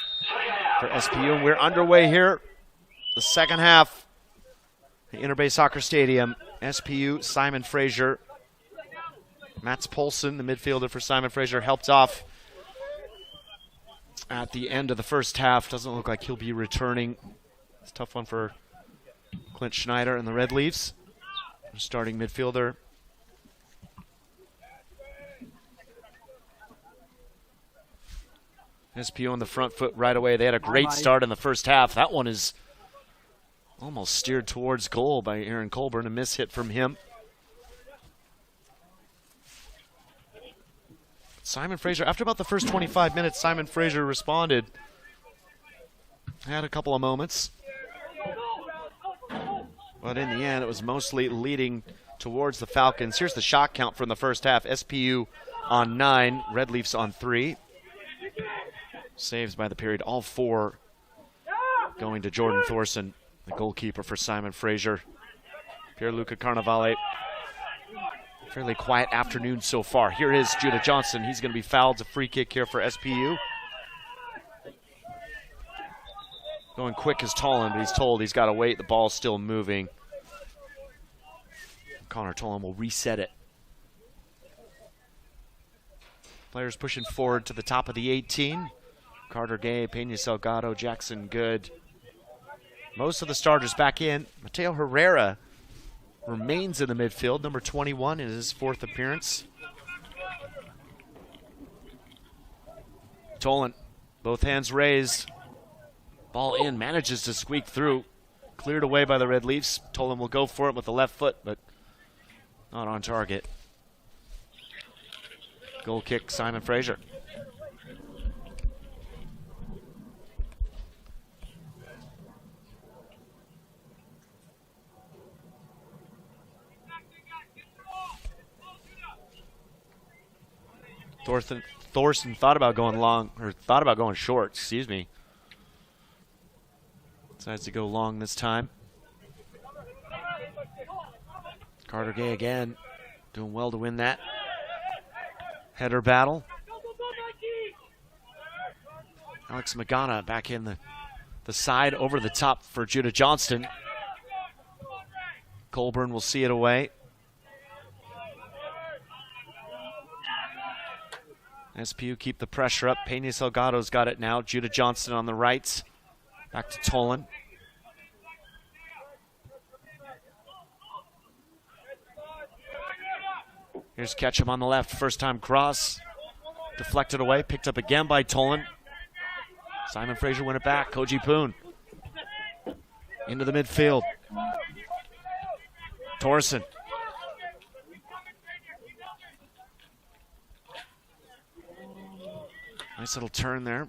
for SPU. We're underway here. The second half. The Interbay Soccer Stadium. SPU, Simon Fraser. Mats Poulsen, the midfielder for Simon Fraser, helped off at the end of the first half. Doesn't look like he'll be returning. It's a tough one for Clint Schneider and the Red Leafs. Starting midfielder. SPU on the front foot right away. They had a great start in the first half. That one is almost steered towards goal by Aaron Colburn. A miss hit from him. Simon Fraser, after about the first 25 minutes, Simon Fraser responded. Had a couple of moments. But in the end, it was mostly leading towards the Falcons. Here's the shot count from the first half. SPU on 9, Red Leafs on 3. Saves by the period, all 4 going to Jordan Thorson, the goalkeeper for Simon Fraser. Pierluca Carnevale. Fairly quiet afternoon so far. Here is Judah Johnson. He's going to be fouled. It's a free kick here for SPU. Going quick is Tolan, but he's told he's got to wait. The ball's still moving. Connor Tolan will reset it. Players pushing forward to the top of the 18. Carter Gay, Pena Salgado, Jackson Good. Most of the starters back in. Mateo Herrera remains in the midfield, number 21 in his 4th appearance. Tolan, both hands raised. Ball in, manages to squeak through. Cleared away by the Red Leafs. Tolan will go for it with the left foot, but not on target. Goal kick, Simon Fraser. Thorson thought about going long, or thought about going short, excuse me. Decides to go long this time. Carter Gay again, doing well to win that header battle. Alex Magana back in the the side over the top for Judah Johnston. Colburn will see it away. SPU keep the pressure up. Pena Salgado's got it now. Judah Johnston on the right. Back to Tolan. Here's Ketchum on the left. First time cross. Deflected away. Picked up again by Tolan. Simon Fraser win it back. Koji Poon. Into the midfield. Torsen. Nice little turn there.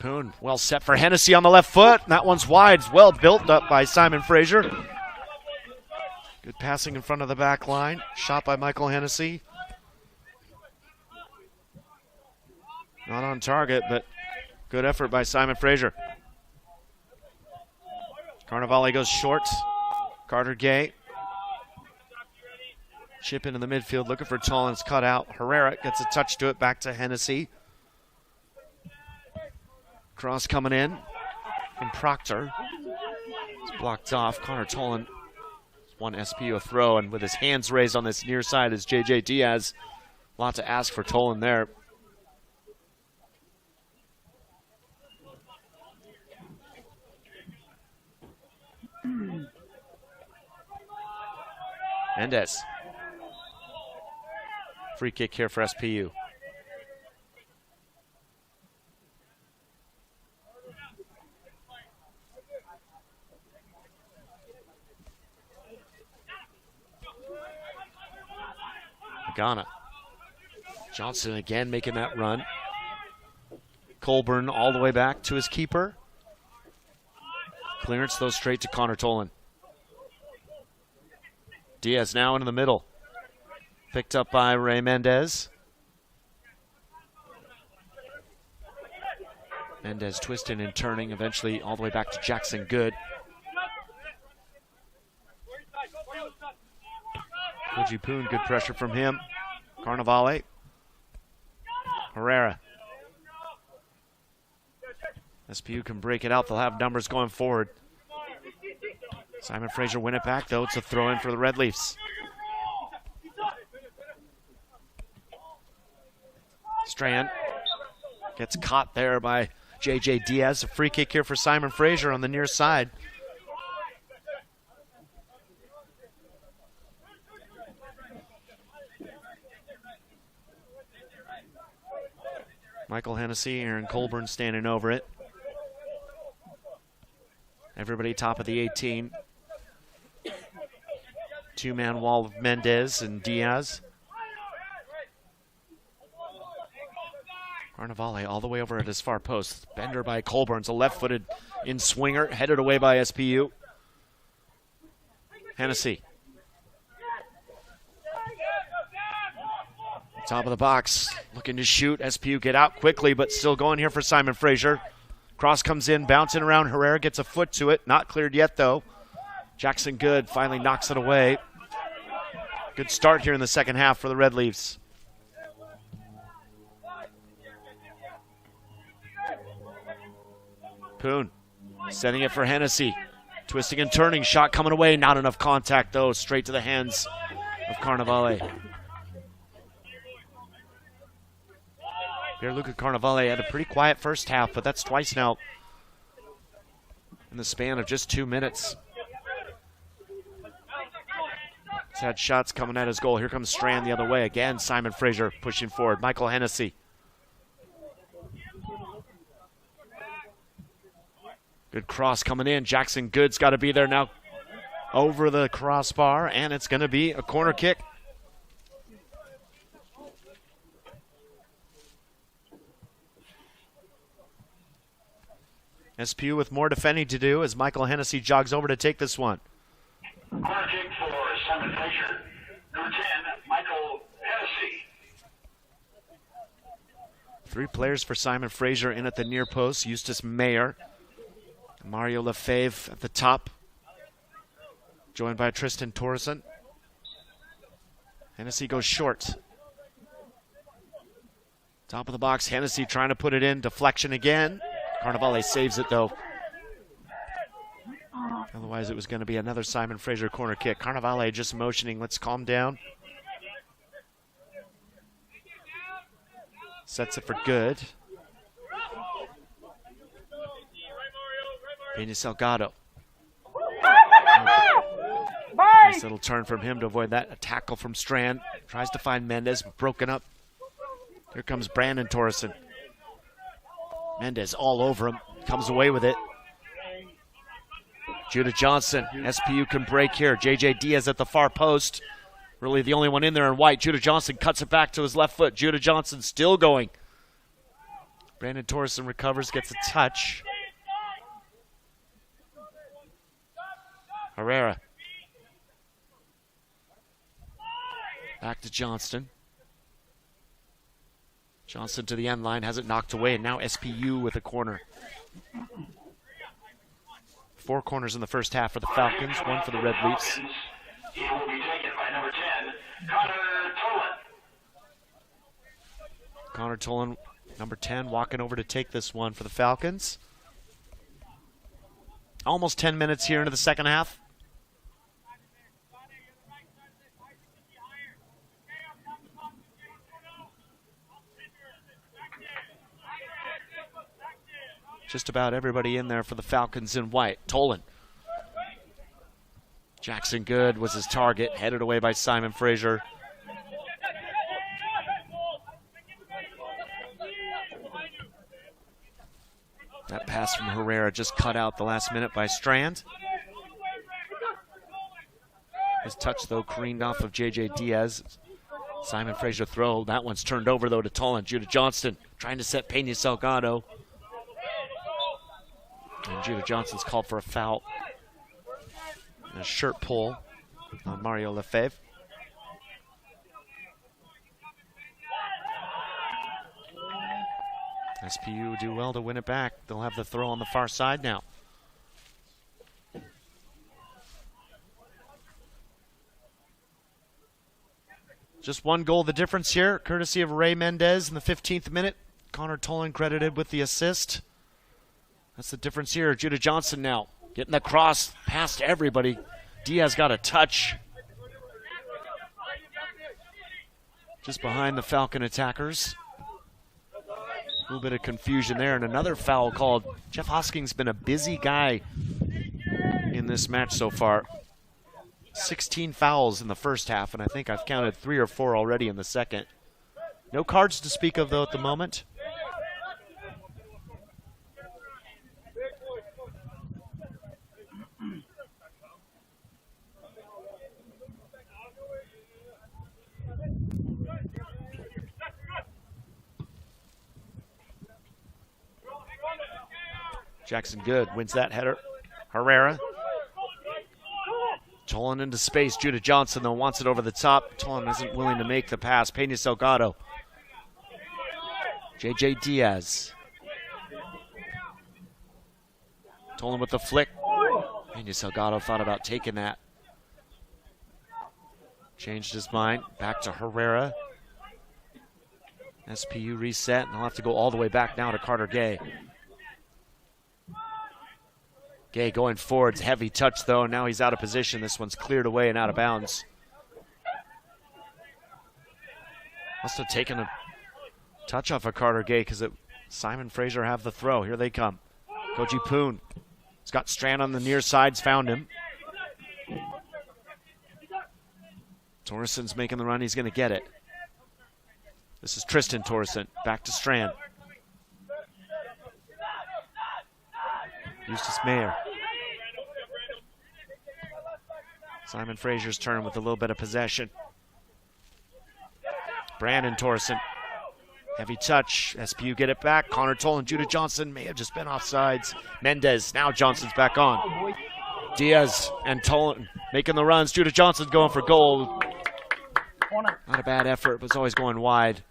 Poon well set for Hennessy on the left foot. That one's wide. Well built up by Simon Fraser. Good passing in front of the back line. Shot by Michael Hennessy. Not on target, but good effort by Simon Fraser. Carnevale goes short. Carter Gay. Chip into the midfield, looking for Tolan's cut out. Herrera gets a touch to it, back to Hennessy. Cross coming in from Proctor. It's blocked off. Connor Tolan won SPU a throw, and with his hands raised on this near side is J.J. Diaz. A lot to ask for Tolan there. Mendez. Free kick here for SPU. Ghana. Johnson again making that run. Colburn all the way back to his keeper. Clearance though straight to Connor Tolan. Diaz now into the middle. Picked up by Ray Mendez. Mendez twisting and turning, eventually all the way back to Jackson Good. Koji Poon, good pressure from him. Carnevale. Herrera. SPU can break it out. They'll have numbers going forward. Simon Fraser win it back, though. It's a throw in for the Red Leafs. Strand gets caught there by J.J. Diaz. A free kick here for Simon Fraser on the near side. Michael Hennessy, Aaron Colburn standing over it. Everybody top of the 18. Two-man wall of Mendez and Diaz. Carnevale all the way over at his far post. Bender by Colburn's a left-footed in-swinger, headed away by SPU. Hennessy. Top of the box, looking to shoot. SPU get out quickly, but still going here for Simon Fraser. Cross comes in, bouncing around. Herrera gets a foot to it. Not cleared yet, though. Jackson Good finally knocks it away. Good start here in the second half for the Red Leafs. Poon setting it for Hennessy. Twisting and turning, shot coming away. Not enough contact, though. Straight to the hands of Carnevale. Pierluca Carnevale had a pretty quiet first half, but that's twice now in the span of just 2 minutes. He's had shots coming at his goal. Here comes Strand the other way. Again, Simon Fraser pushing forward. Michael Hennessy. Good cross coming in. Jackson Good's got to be there now over the crossbar, and it's going to be a corner kick. SPU with more defending to do as Michael Hennessy jogs over to take this one. Corner kick for Simon Fraser. Number 10, Michael Hennessy. 3 players for Simon Fraser in at the near post. Eustace Mayer, Mario Lefebvre at the top, joined by Tristan Torsen. Hennessy goes short. Top of the box, Hennessy trying to put it in. Deflection again. Carnevale saves it though. Otherwise it was going to be another Simon Fraser corner kick. Carnevale just motioning, let's calm down. Sets it for good. Pena Salgado. Nice little turn from him to avoid that. A tackle from Strand. Tries to find Mendez, broken up. Here comes Brandon Torreson. Mendez all over him. Comes away with it. Judah Johnson. SPU can break here. JJ Diaz at the far post. Really the only one in there in white. Judah Johnson cuts it back to his left foot. Judah Johnson still going. Brandon Torreson recovers, gets a touch. Herrera. Back to Johnston. Johnston to the end line, has it knocked away, and now SPU with a corner. 4 corners in the first half for the Falcons, 1 for the Red Leafs. He will be taken by number 10, Connor Tolan. Connor Tolan, number 10, walking over to take this one for the Falcons. Almost 10 minutes here into the second half. Just about everybody in there for the Falcons in white. Tolan. Jackson Good was his target, headed away by Simon Fraser. That pass from Herrera just cut out the last minute by Strand. His touch, though, careened off of JJ Diaz. Simon Fraser throw. That one's turned over, though, to Tolan. Judah Johnston trying to set Pena Salgado. And Judah Johnson's called for a foul. And a shirt pull on Mario Lefebvre. SPU do well to win it back. They'll have the throw on the far side now. Just 1 goal the difference here, courtesy of Ray Mendez in the 15th minute. Connor Tolan credited with the assist. That's the difference here. Judah Johnson now getting the cross past everybody. Diaz got a touch. Just behind the Falcon attackers. A little bit of confusion there, and another foul called. Jeff Hosking's been a busy guy in this match so far. 16 fouls in the first half, and I think I've counted 3 or 4 already in the second. No cards to speak of, though, at the moment. Jackson Good wins that header. Herrera. Tolan into space. Judah Johnson, though, wants it over the top. Tolan isn't willing to make the pass. Pena Salgado. JJ Diaz. Tolan with the flick. Pena Salgado thought about taking that. Changed his mind. Back to Herrera. SPU reset, and they'll have to go all the way back now to Carter Gay. Gay going forward, heavy touch though, now he's out of position. This one's cleared away and out of bounds. Must have taken a touch off of Carter Gay because Simon Fraser have the throw. Here they come. Koji Poon. He's got Strand on the near sides, found him. Torreson's making the run, he's going to get it. This is Tristan Torreson, back to Strand. Eustace Mayer. Simon Fraser's turn with a little bit of possession. Brandon Torreson. Heavy touch. SPU get it back. Connor Tolan, Judah Johnson may have just been offsides. Mendez, now Johnson's back on. Diaz and Tolan making the runs. Judah Johnson going for goal. Not a bad effort, but it's always going wide.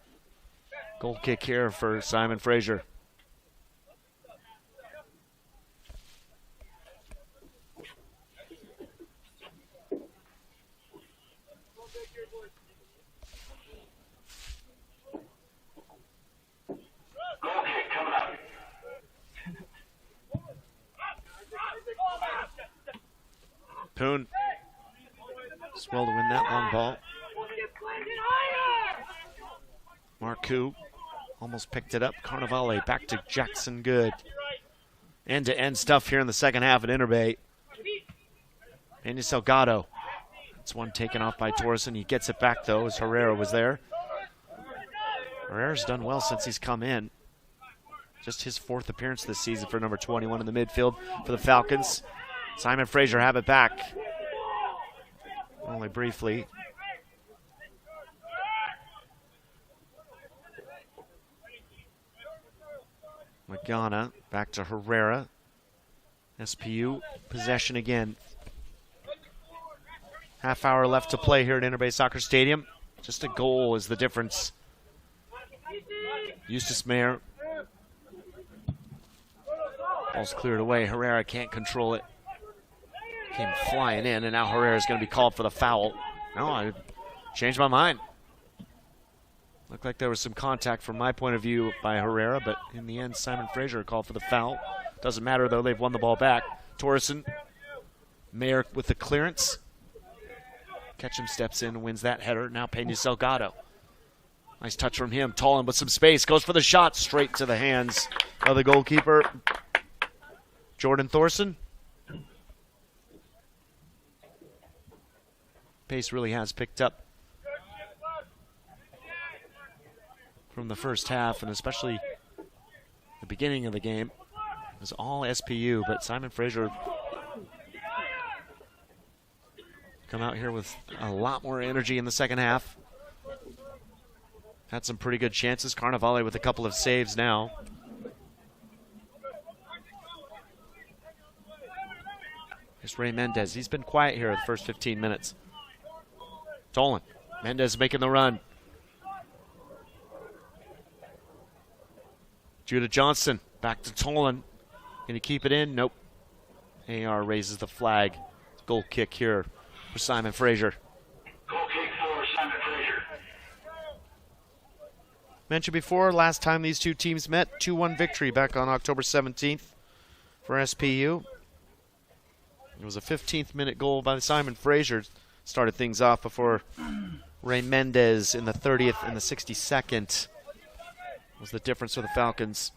Goal kick here for Simon Fraser. Poon. Swell to win that long ball. Marcoux almost picked it up. Carnevale back to Jackson Good. End-to-end stuff here in the second half at Interbay. Peña Salgado. That's one taken off by Torreson. He gets it back, though, as Herrera was there. Herrera's done well since he's come in. Just his 4th appearance this season for number 21 in the midfield for the Falcons. Simon Fraser have it back. Only briefly. Magana back to Herrera. SPU possession again. Half hour left to play here at Interbay Soccer Stadium. Just a goal is the difference. Eustace Mayer. Ball's cleared away. Herrera can't control it. Came flying in, and now Herrera's going to be called for the foul. No, I changed my mind. Looked like there was some contact from my point of view by Herrera, but in the end, Simon Fraser called for the foul. Doesn't matter, though. They've won the ball back. Torreson. Mayer with the clearance. Ketchum steps in and wins that header. Now Peña Salgado. Nice touch from him. Tollin with some space. Goes for the shot. Straight to the hands of the goalkeeper. Jordan Thorson. Pace really has picked up from the first half, and especially the beginning of the game. It was all SPU, but Simon Fraser come out here with a lot more energy in the second half. Had some pretty good chances. Carnevale with a couple of saves now. Here's Ray Mendez. He's been quiet here the first 15 minutes. Tolan. Mendez making the run. Judah Johnson back to Tolan. Can he keep it in? Nope. AR raises the flag. Goal kick here for Simon Fraser. Goal kick for Simon Fraser. Mentioned before, last time these two teams met, 2-1 victory back on October 17th for SPU. It was a 15th minute goal by Simon Fraser. Started things off before Ray Mendez in the 30th and the 62nd was the difference for the Falcons.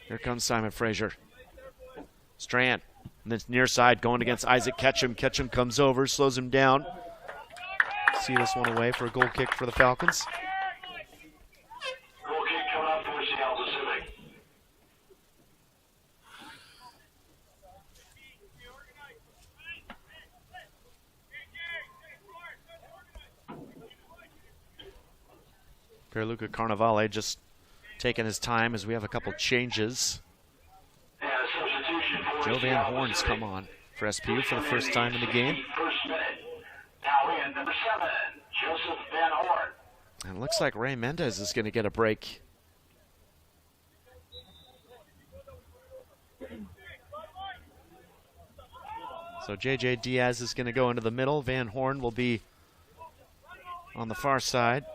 Here comes Simon Fraser. Strand. And then near side going against Isaac Ketchum. Ketchum comes over, slows him down. See this one away for a goal kick for the Falcons. Goal kick coming up for Seattle Pacific. Pierluca Carnevale just taking his time as we have a couple changes. And a substitution for Joe Van Seattle Horn's Pacific. come on for SPU for the first time in the game. First minute. Now in number 7, Joseph Van Horn. And it looks like Ray Mendez is going to get a break. So JJ Diaz is going to go into the middle. Van Horn will be on the far side.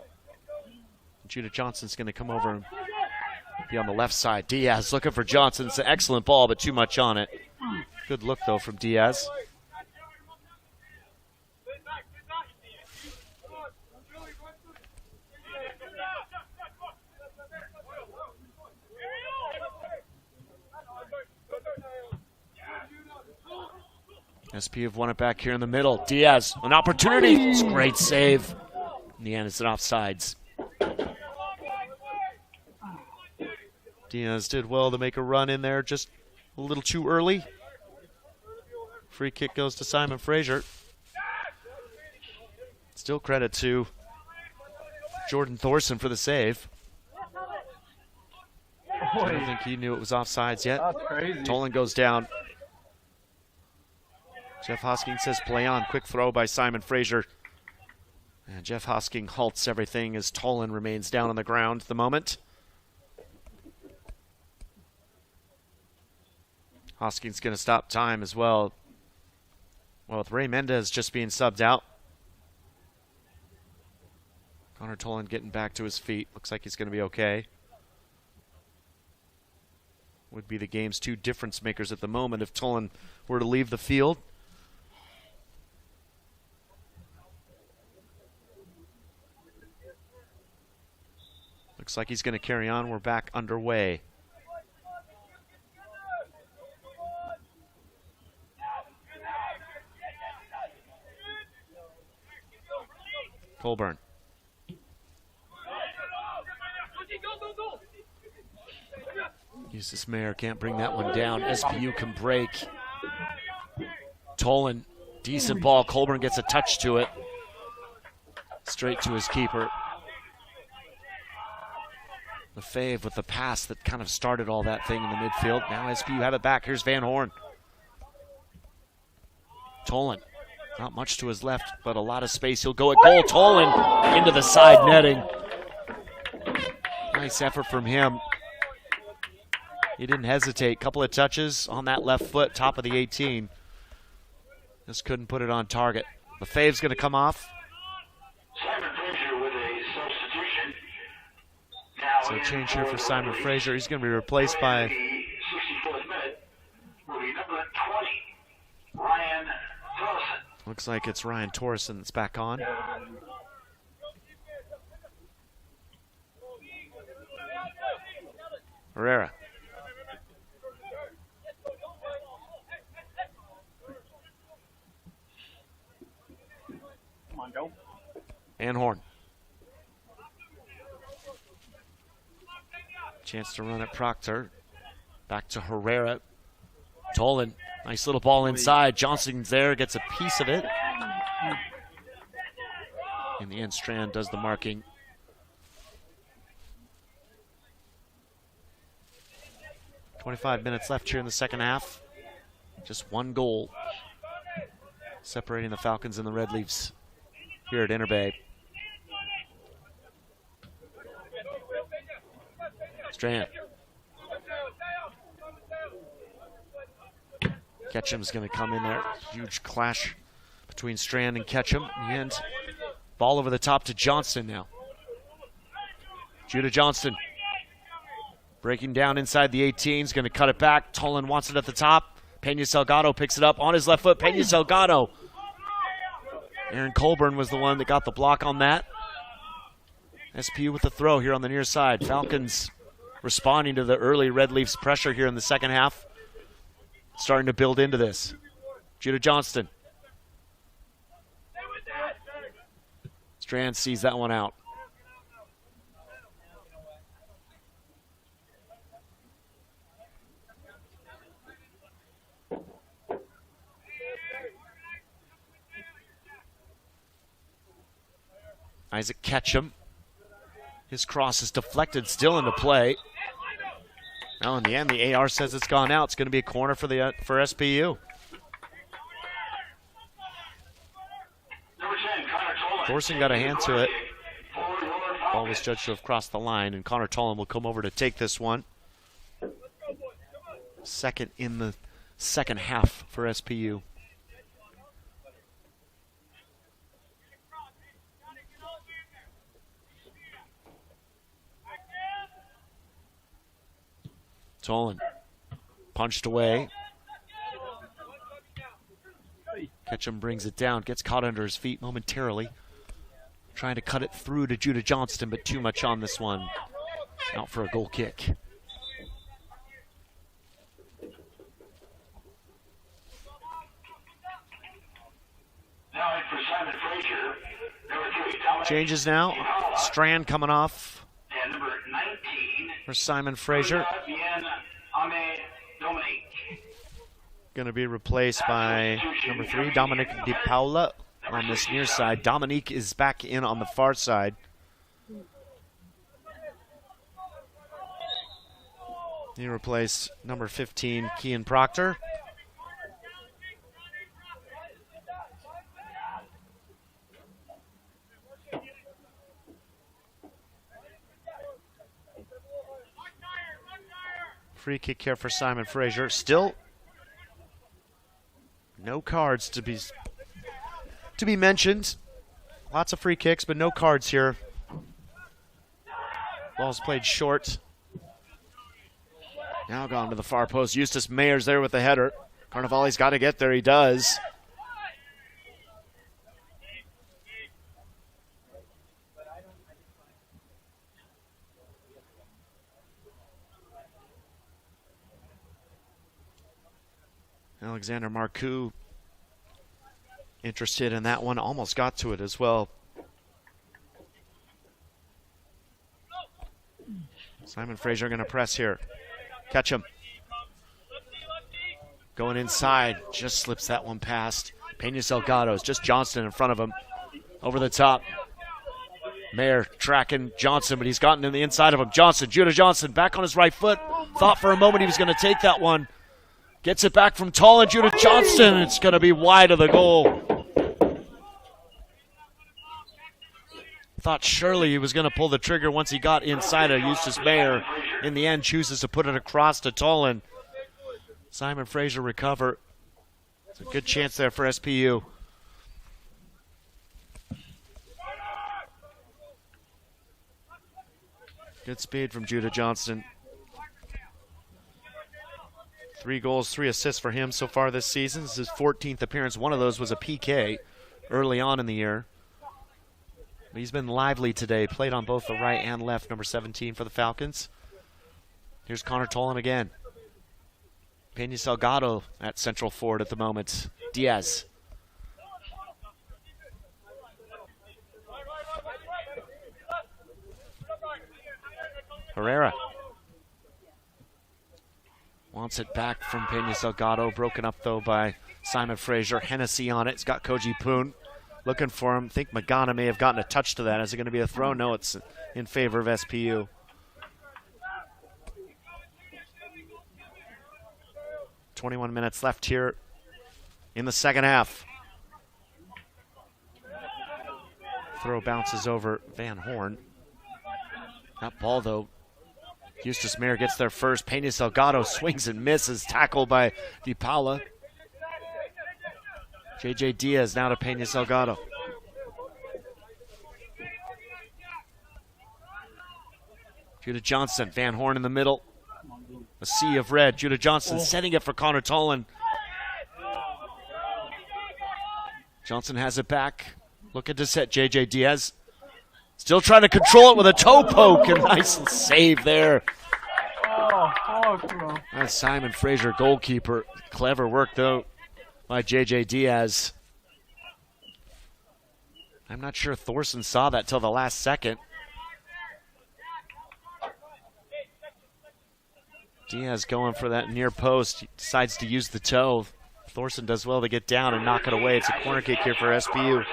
Judah Johnson's going to come over and be on the left side. Diaz looking for Johnson. It's an excellent ball, but too much on it. Good look, though, from Diaz. SP have won it back here in the middle. Diaz, an opportunity. It's a great save. In the end, it's an offsides. Diaz did well to make a run in there, just a little too early. Free kick goes to Simon Fraser. Still credit to Jordan Thorson for the save. I don't think he knew it was offsides yet. That's crazy. Tolan goes down. Jeff Hosking says play on. Quick throw by Simon Fraser. And Jeff Hosking halts everything as Tolan remains down on the ground at the moment. Hosking's going to stop time as well. Well, with Ray Mendez just being subbed out. Connor Tolan getting back to his feet. Looks like he's going to be okay. would be the game's two difference makers at the moment if Tolan were to leave the field. Looks like he's going to carry on. We're back underway. Colburn. Eustace Mayer can't bring that one down. SPU can break. Tolan, decent ball. Colburn gets a touch to it. Straight to his keeper. The fave with the pass that kind of started all that thing in the midfield. Now SPU have it back. Here's Van Horn. Tolan, not much to his left, but a lot of space. He'll go at goal. Tolan into the side netting. Nice effort from him. He didn't hesitate. Couple of touches on that left foot, top of the 18. Just couldn't put it on target. The fave's going to come off. Simon Fraser with a substitution. So a change here for Simon Fraser. He's going to be replaced by 64th minute will be number 20, Ryan Torreson. looks like it's Ryan Torreson that's back on. Herrera. Come on, go. And Horn. Chance to run at Proctor. Back to Herrera. Tolan, nice little ball inside. Johnson's there, gets a piece of it. In the end, Strand does the marking. .25 minutes left here in the second half. Just one goal separating the Falcons and the Red Leafs here at Inter Bay. Strand. Ketchum's going to come in there. Huge clash between Strand and Ketchum. In the end, ball over the top to Johnston now. Judah Johnston breaking down inside the 18. He's going to cut it back. Tolan wants it at the top. Pena Salgado picks it up on his left foot. Pena Salgado. Aaron Colburn was the one that got the block on that. SPU with the throw here on the near side. Falcons responding to the early Red Leafs pressure here in the second half. Starting to build into this. Judah Johnston. Strand sees that one out. Isaac Ketchum. His cross is deflected, still into play. Now in the end, the AR says it's gone out. It's going to be a corner for SPU. Thorson got a hand to it. Ball was judged to have crossed the line, and Connor Tolan will come over to take this one. Second in the second half for SPU. Tolan punched away. Ketchum brings it down, gets caught under his feet momentarily. Trying to cut it through to Judah Johnston, but too much on this one. Out for a goal kick. Now in for Simon Fraser, number 3, Dominic. Changes now. Strand coming off And number 19, for Simon Fraser. Dominic. Going to be replaced by number 3, Dominic De Paula on this near side. Dominique is back in on the far side. He replaced number 15, Kean Proctor. Free kick here for Simon Fraser. Still no cards to be mentioned. Lots of free kicks, but no cards here. Ball's played short. Now gone to the far post. Eustace Mayer's there with the header. Carnevale's got to get there. He does. Alexander Marcoux interested in that one. Almost got to it as well. Simon Fraser going to press here. Catch him. Going inside. Just slips that one past. Peña Salgado's just Johnston in front of him. Over the top. Mayer tracking Johnson, but he's gotten in the inside of him. Judah Johnson back on his right foot. Thought for a moment he was going to take that one. Gets it back from Tall and Judah Johnson. It's going to be wide of the goal. Thought surely he was going to pull the trigger once he got inside of Eustace Mayer. In the end, chooses to put it across to Tolan. Simon Fraser recover. It's a good chance there for SPU. Good speed from Judah Johnston. 3 goals, 3 assists for him so far this season. This is his 14th appearance. One of those was a PK early on in the year. But he's been lively today. Played on both the right and left, number 17 for the Falcons. Here's Connor Tolan again. Peña Salgado at central forward at the moment. Diaz. Herrera. Wants it back from Peña Salgado. Broken up, though, by Simon Fraser. Hennessy on it. It's got Koji Poon looking for him. I think Magana may have gotten a touch to that. Is it going to be a throw? No, it's in favor of SPU. .21 minutes left here in the second half. Throw bounces over Van Horn. That ball, though, Eustace Mayer gets there first. Peña Salgado swings and misses. Tackled by Di Paula. J.J. Diaz now to Peña Salgado. Judah Johnson, Van Horn in the middle. A sea of red. Judah Johnson setting it for Connor Tolan. Johnson has it back. Looking to set J.J. Diaz. Still trying to control it with a toe poke. And nice save there. That's Simon Fraser, goalkeeper. Clever work, though, by J.J. Diaz. I'm not sure Thorson saw that till the last second. Diaz going for that near post. He decides to use the toe. Thorson does well to get down and knock it away. It's a corner kick here for SPU.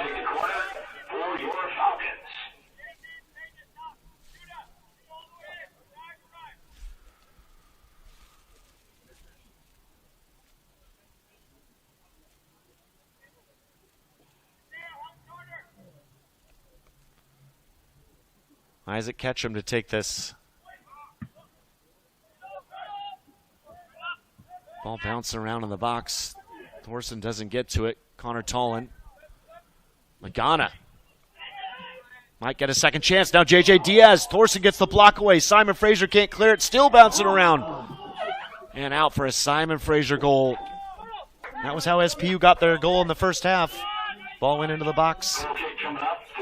Isaac Ketchum to take this. Ball bouncing around in the box. Thorson doesn't get to it. Connor Tolan. Magana might get a second chance. Now J.J. Diaz. Thorson gets the block away. Simon Fraser can't clear it. Still bouncing around. And out for a Simon Fraser goal. That was how SPU got their goal in the first half. Ball went into the box.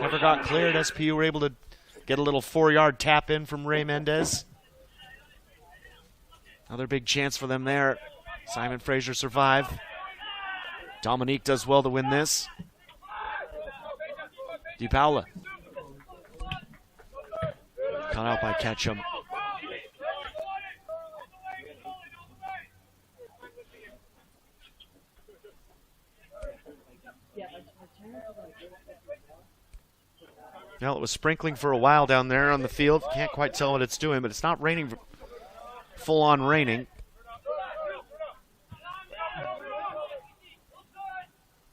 Never got cleared. SPU were able to get a little 4-yard tap in from Ray Mendez. Another big chance for them there. Simon Fraser survive. Dominique does well to win this. Di Paula. Cut out by Ketchum. Well, it was sprinkling for a while down there on the field. Can't quite tell what it's doing, but it's not raining, full-on raining.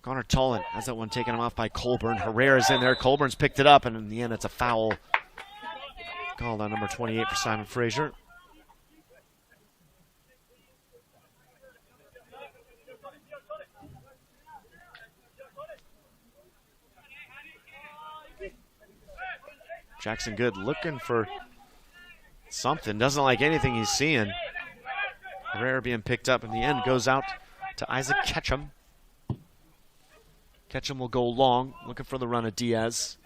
Connor Tolan has that one taken him off by Colburn. Herrera's in there. Colburn's picked it up, and in the end, it's a foul called on number 28 for Simon Fraser. Jackson Good looking for something. Doesn't like anything he's seeing. Herrera being picked up in the end goes out to Isaac Ketchum. Ketchum will go long, looking for the run of Diaz.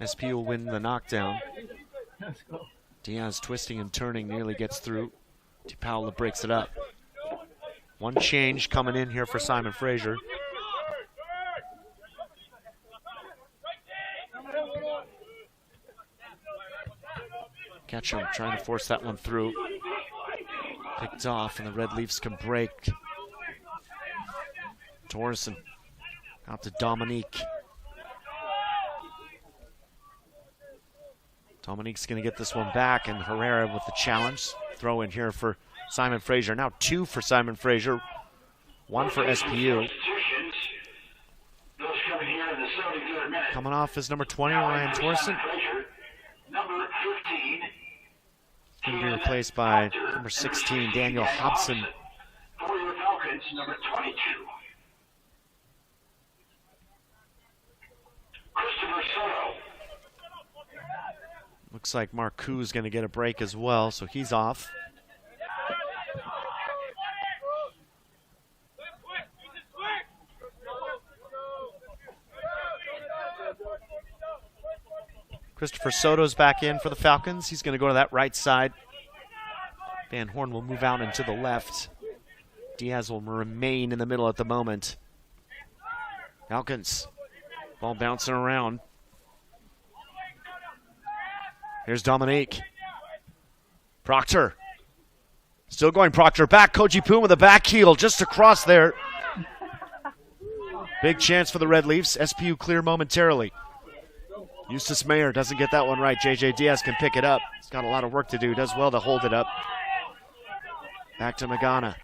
SP will win the knockdown. Diaz twisting and turning, nearly gets through. DePaula breaks it up. One change coming in here for Simon Fraser. Ketchum trying to force that one through. Picked off, and the Red Leafs can break. Torreson out to Dominique. Dominique's going to get this one back, and Herrera with the challenge. Throw in here for Simon Fraser. Now 2 for Simon Fraser, 1 for SPU. Coming off is number 20, Ryan Torreson. Number 15. Going to be replaced by number 16, Daniel Hobson. For your Falcons, number 22. Christopher Soto. Looks like Marcou's going to get a break as well, so he's off. Christopher Soto's back in for the Falcons. He's going to go to that right side. Van Horn will move out into the left. Diaz will remain in the middle at the moment. Falcons, ball bouncing around. Here's Dominique. Proctor. Still going Proctor. Back. Koji Poon with a back heel just across there. Big chance for the Red Leafs. SPU clear momentarily. Eustace Mayer doesn't get that one right. JJ Diaz can pick it up. He's got a lot of work to do. Does well to hold it up. Back to Magana.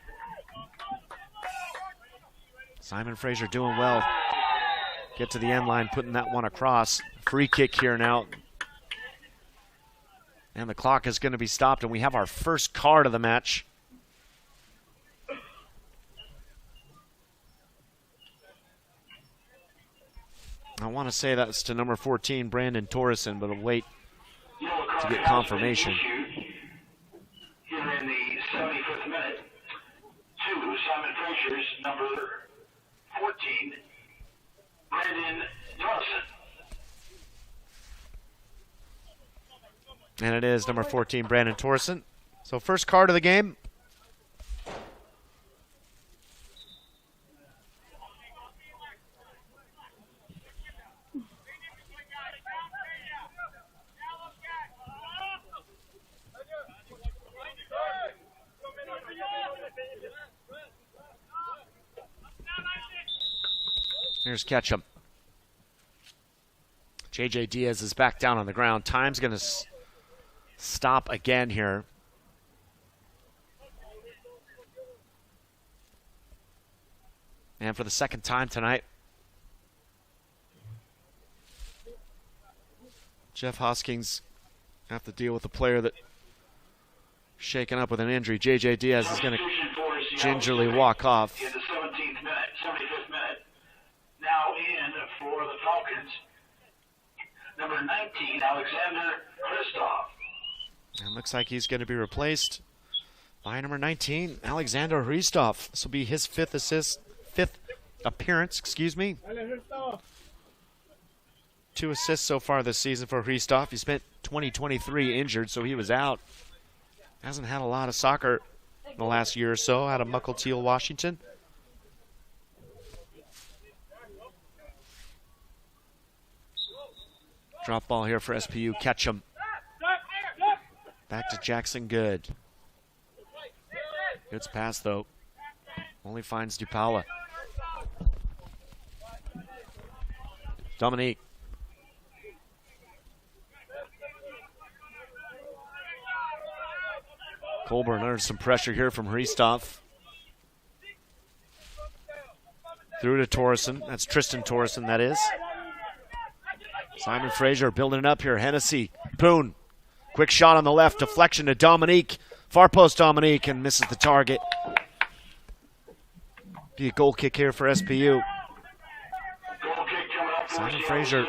Simon Fraser doing well. Get to the end line, putting that one across. Free kick here now. And the clock is going to be stopped, and we have our first card of the match. I want to say that's to number 14, Brandon Torreson, but I'll wait to get confirmation. Here in the 75th minute, to Simon Fraser's number 14, Brandon Torreson. And it is number 14, Brandon Torreson. So first card of the game. Here's Ketchum. JJ Diaz is back down on the ground. Time's going to stop again here. And for the second time tonight, Jeff Hoskins have to deal with a player that shaken up with an injury. JJ Diaz is going to gingerly walk off. In the 17th minute, 75th minute. Now in for the Falcons, number 19, Alexander Hristov. And looks like he's going to be replaced by number 19, Alexander Hristov. This will be his fifth appearance, 2 assists so far this season for Hristov. He spent 2023 injured, so he was out. Hasn't had a lot of soccer in the last year or so out of Mukilteo, Washington. Drop ball here for SPU. Ketchum. Back to Jackson Good. Good's pass, though. Only finds DePaula. Dominique. Colburn under some pressure here from Hristov. Through to Torreson. That's Tristan Torreson, that is. Simon Fraser building it up here. Hennessy. Poon. Quick shot on the left. Deflection to Dominique. Far post Dominique, and misses the target. Be a goal kick here for SPU. Simon Fraser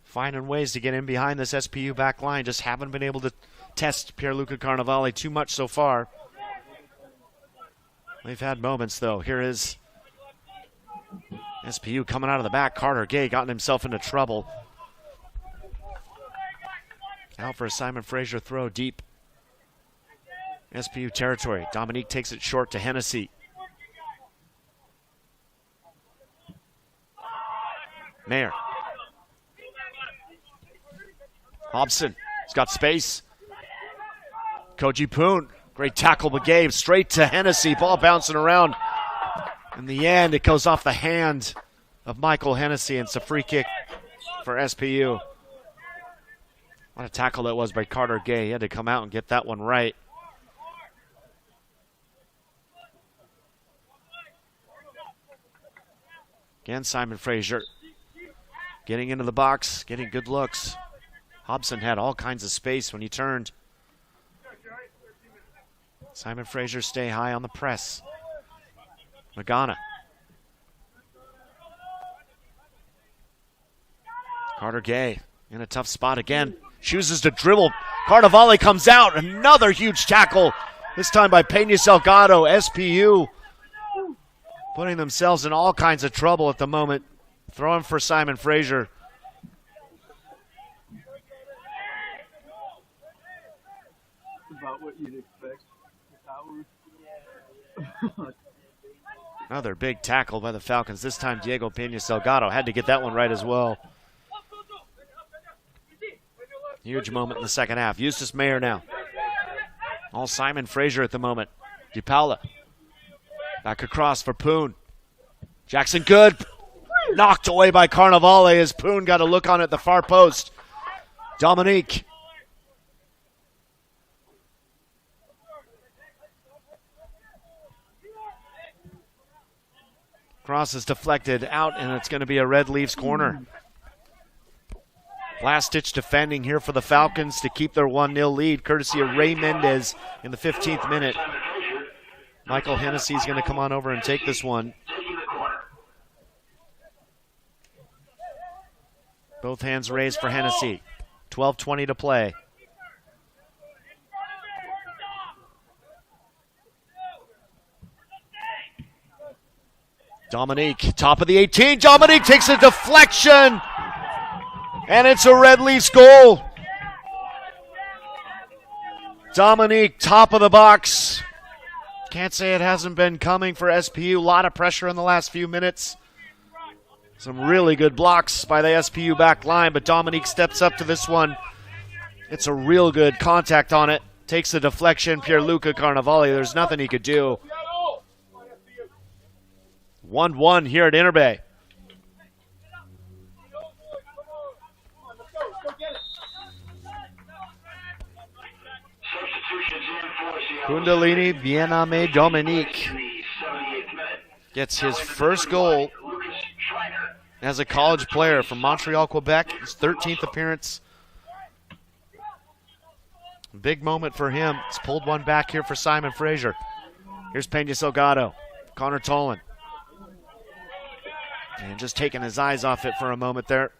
finding ways to get in behind this SPU back line. Just haven't been able to test Pierluca Carnevale too much so far. They've had moments, though. Here is SPU coming out of the back. Carter Gay gotten himself into trouble. Out for a Simon Fraser throw deep. SPU territory. Dominique takes it short to Hennessy. Mayer. Hobson. He's got space. Koji Poon. Great tackle but gave straight to Hennessy. Ball bouncing around. In the end, it goes off the hand of Michael Hennessy, and it's a free kick for SPU. What a tackle that was by Carter Gay. He had to come out and get that one right. Again, Simon Fraser getting into the box, getting good looks. Hobson had all kinds of space when he turned. Simon Fraser stay high on the press. Magana. Carter Gay in a tough spot again. Chooses to dribble. Carnevale comes out. Another huge tackle. This time by Peña Salgado. SPU putting themselves in all kinds of trouble at the moment. Throwing for Simon Fraser. About what you'd expect. Another big tackle by the Falcons. This time Diego Peña Salgado had to get that one right as well. Huge moment in the second half. Eustace Mayer now. All Simon Fraser at the moment. DePaula. Back across for Poon. Jackson Good. Knocked away by Carnevale as Poon got a look on it at the far post. Dominique. Cross is deflected out, and it's going to be a Red Leafs corner. Last-ditch defending here for the Falcons to keep their 1-0 lead, courtesy of Ray Mendez in the 15th minute. Michael Hennessy is going to come on over and take this one. Both hands raised for Hennessy. 12:20 to play. Dominique, top of the 18. Dominique takes a deflection. And it's a Red Leafs goal. Dominique, top of the box. Can't say it hasn't been coming for SPU. A lot of pressure in the last few minutes. Some really good blocks by the SPU back line, but Dominique steps up to this one. It's a real good contact on it. Takes the deflection. Pierluca Carnevale, there's nothing he could do. 1-1 here at Interbay. Kundalini Biename Dominique gets his first goal as a college player from Montreal, Quebec. His 13th appearance. Big moment for him. He's pulled one back here for Simon Fraser. Here's Peña Salgado. Connor Tolan. And just taking his eyes off it for a moment there.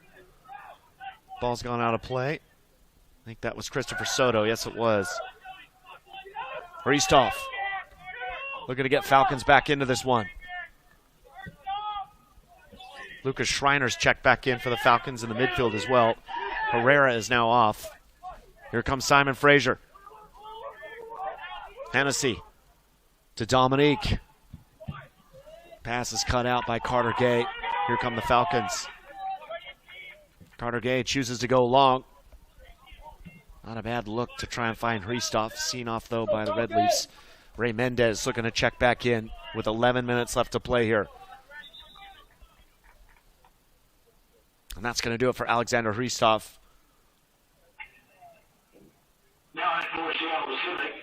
Ball's gone out of play. I think that was Christopher Soto. Yes, it was. Ristoff looking to get Falcons back into this one. Lucas Schreiner's checked back in for the Falcons in the midfield as well. Herrera is now off. Here comes Simon Fraser. Hennessy to Dominique. Pass is cut out by Carter Gay. Here come the Falcons. Carter Gay chooses to go long. Not a bad look to try and find Ristoff. Seen off, though, by the Red Leafs. Ray Mendez looking to check back in with 11 minutes left to play here. And that's going to do it for Alexander Ristoff.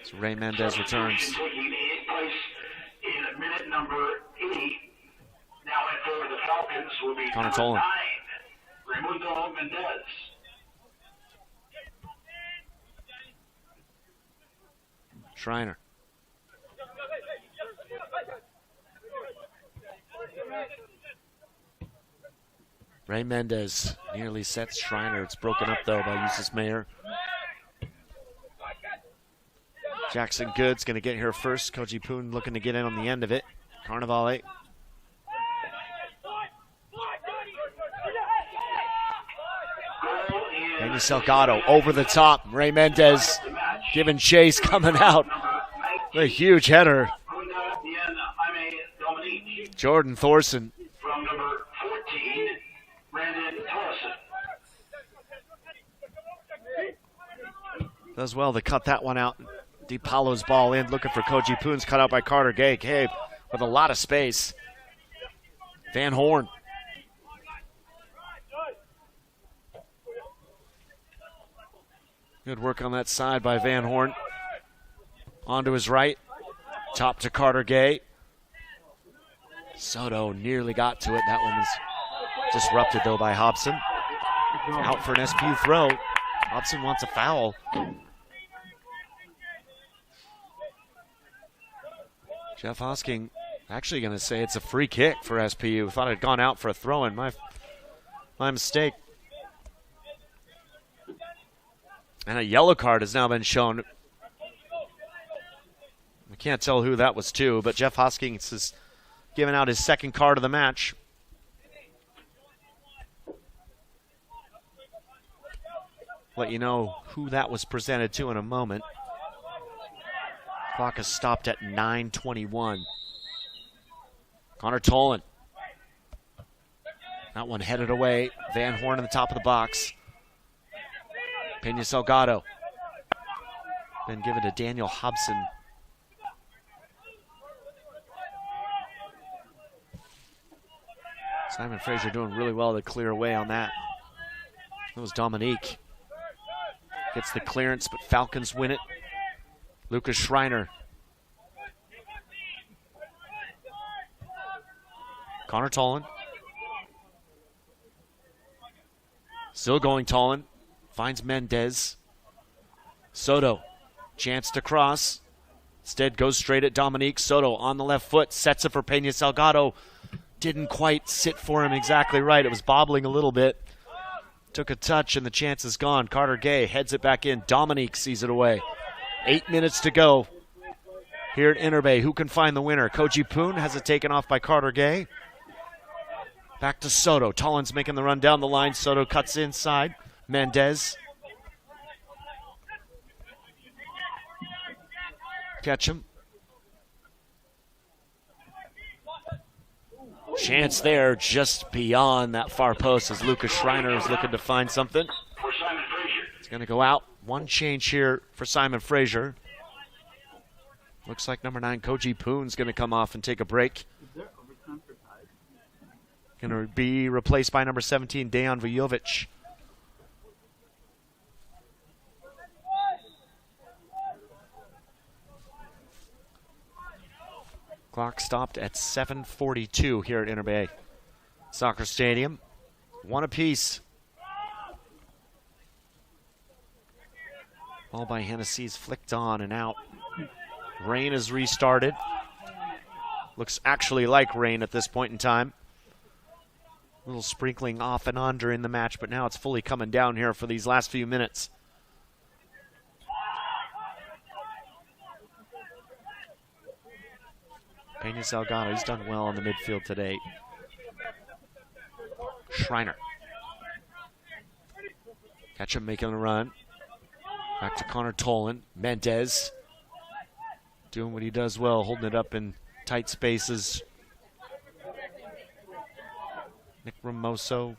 So Ray Mendez returns. Taking the place in minute number 8. Now in for the Falcons will be Connor number Tolan. 9, Raimundo Mendez. Schreiner. Ray Mendez nearly sets Schreiner. It's broken up, though, by Eustace Mayer. Jackson Good's going to get here first. Koji Poon looking to get in on the end of it. Carnivale. Peña Salgado over the top. Ray Mendez giving chase, coming out. A huge header. Jordan Thorson. From number 14, Brandon Torreson. Does well to cut that one out. DiPaolo's ball in, looking for Koji Poon's cut out by Carter Gay. Gay with a lot of space. Van Horn. Good work on that side by Van Horn. On to his right. Top to Carter Gay. Soto nearly got to it. That one was disrupted, though, by Hobson. Out for an SPU throw. Hobson wants a foul. Jeff Hosking actually going to say it's a free kick for SPU. Thought it had gone out for a throw-in. My mistake. And a yellow card has now been shown. I can't tell who that was to, but Jeff Hoskins is giving out his second card of the match. Let you know who that was presented to in a moment. Clock is stopped at 9:21. Connor Tolan. That one headed away. Van Horn in the top of the box. Peña Salgado. Then give it to Daniel Hobson. Simon Fraser doing really well to clear away on that. That was Dominique. Gets the clearance, but Falcons win it. Lucas Schreiner. Connor Tolan. Still going Tolan. Finds Mendez. Soto. Chance to cross. Instead goes straight at Dominique. Soto on the left foot. Sets it for Peña Salgado. Didn't quite sit for him exactly right. It was bobbling a little bit. Took a touch and the chance is gone. Carter Gay heads it back in. Dominique sees it away. 8 minutes to go here at Interbay. Who can find the winner? Koji Poon has it taken off by Carter Gay. Back to Soto. Tolan's making the run down the line. Soto cuts inside. Mendez. Catch him. Chance there just beyond that far post as Lucas Schreiner is looking to find something. For Simon Fraser. It's going to go out. One change here for Simon Fraser. Looks like number 9, Koji Poon's going to come off and take a break. Going to be replaced by number 17, Dejan Vujovic. Clock stopped at 7:42 here at Interbay Soccer Stadium. One apiece. Ball by Hennessy's flicked on and out. Rain is restarted. Looks actually like rain at this point in time. A little sprinkling off and on during the match, but now it's fully coming down here for these last few minutes. Peña Salgado, he's done well in the midfield today. Schreiner. Catch him making a run. Back to Connor Tolan. Mendez. Doing what he does well, holding it up in tight spaces. Nick Ramoso.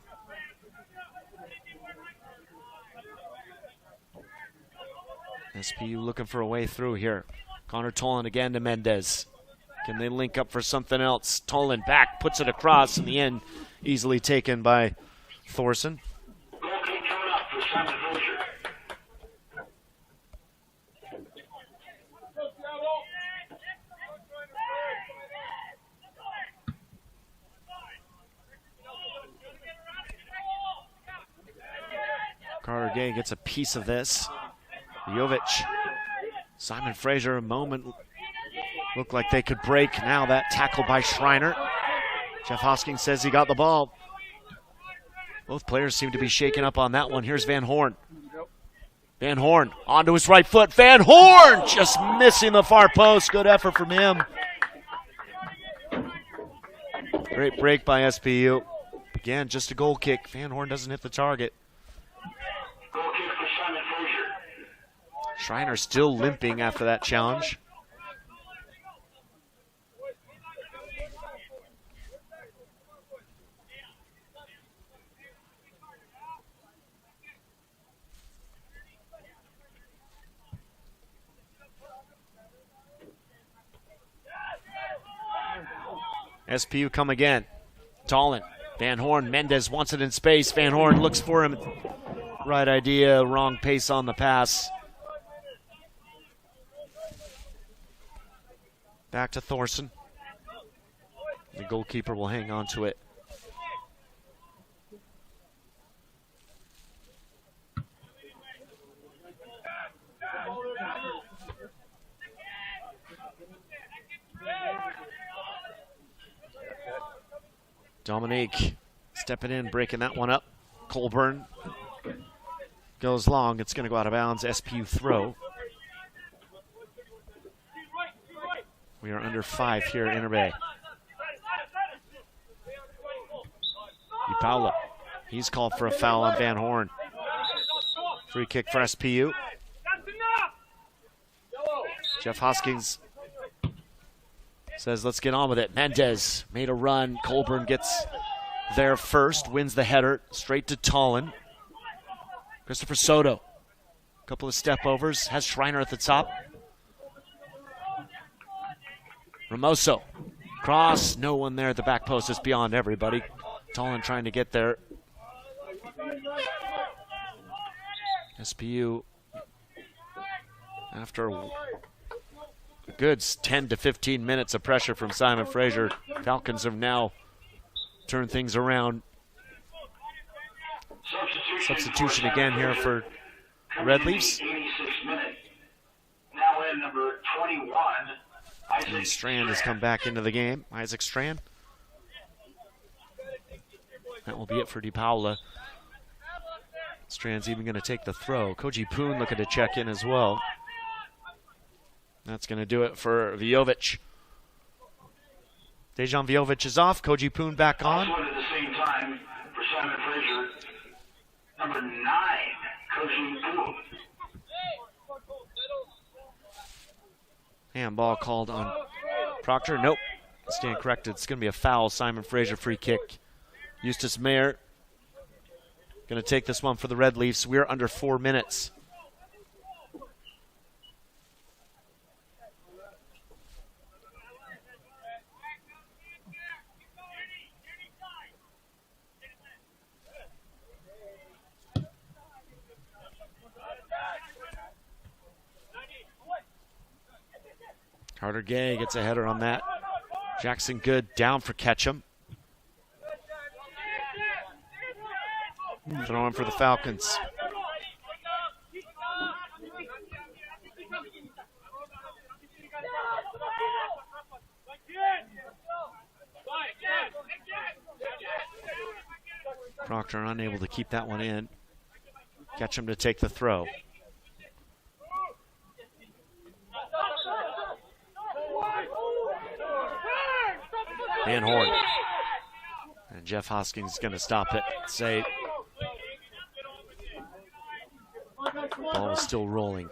SPU looking for a way through here. Connor Tolan again to Mendez. Can they link up for something else? Tolan back, puts it across in the end. Easily taken by Thorson. Goal kick coming up for Simon Fraser. Carter Gay gets a piece of this. Jovic. Simon Fraser, a moment looked like they could break. Now that tackle by Schreiner. Jeff Hoskins says he got the ball. Both players seem to be shaken up on that one. Here's Van Horn. Van Horn onto his right foot. Van Horn just missing the far post. Good effort from him. Great break by SPU. Again, just a goal kick. Van Horn doesn't hit the target. Goal kick for Simon Fraser. Schreiner still limping after that challenge. SPU come again. Tollin, Van Horn, Mendez wants it in space. Van Horn looks for him. Right idea, wrong pace on the pass. Back to Thorson. The goalkeeper will hang on to it. Dominique stepping in, breaking that one up. Colburn goes long. It's going to go out of bounds. SPU throw. We are under 5 here at Inter Bay. DiPaola. He's called for a foul on Van Horn. Free kick for SPU. Jeff Hoskins says, let's get on with it. Mendez made a run. Colburn gets there first, wins the header, straight to Tollin. Christopher Soto, a couple of step overs, has Schreiner at the top. Ramoso, cross, no one there at the back post, it's beyond everybody. Tollin trying to get there. SPU, after a good 10 to 15 minutes of pressure from Simon Fraser, Falcons have now turned things around. Substitution again here for Red Leafs. 86th minute. Now in number 21. And Strand has come back into the game. Isaac Strand. That will be it for DiPaola. Strand's even going to take the throw. Koji Poon looking to check in as well. That's going to do it for Vjovic. Dejan Vjovic is off. Koji Poon back on. Also at the same time for Simon Fraser, number 9, Koji Poon. Handball called on Proctor. Nope. Stand corrected. It's going to be a foul. Simon Fraser free kick. Eustace Mayer going to take this one for the Red Leafs. We're under 4 minutes. Carter Gay gets a header on that. Jackson Good down for Ketchum. Throwing for the Falcons. Proctor unable to keep that one in. Ketchum to take the throw. Van Horn. And Jeff Hoskins is going to stop it. Say, ball is still rolling.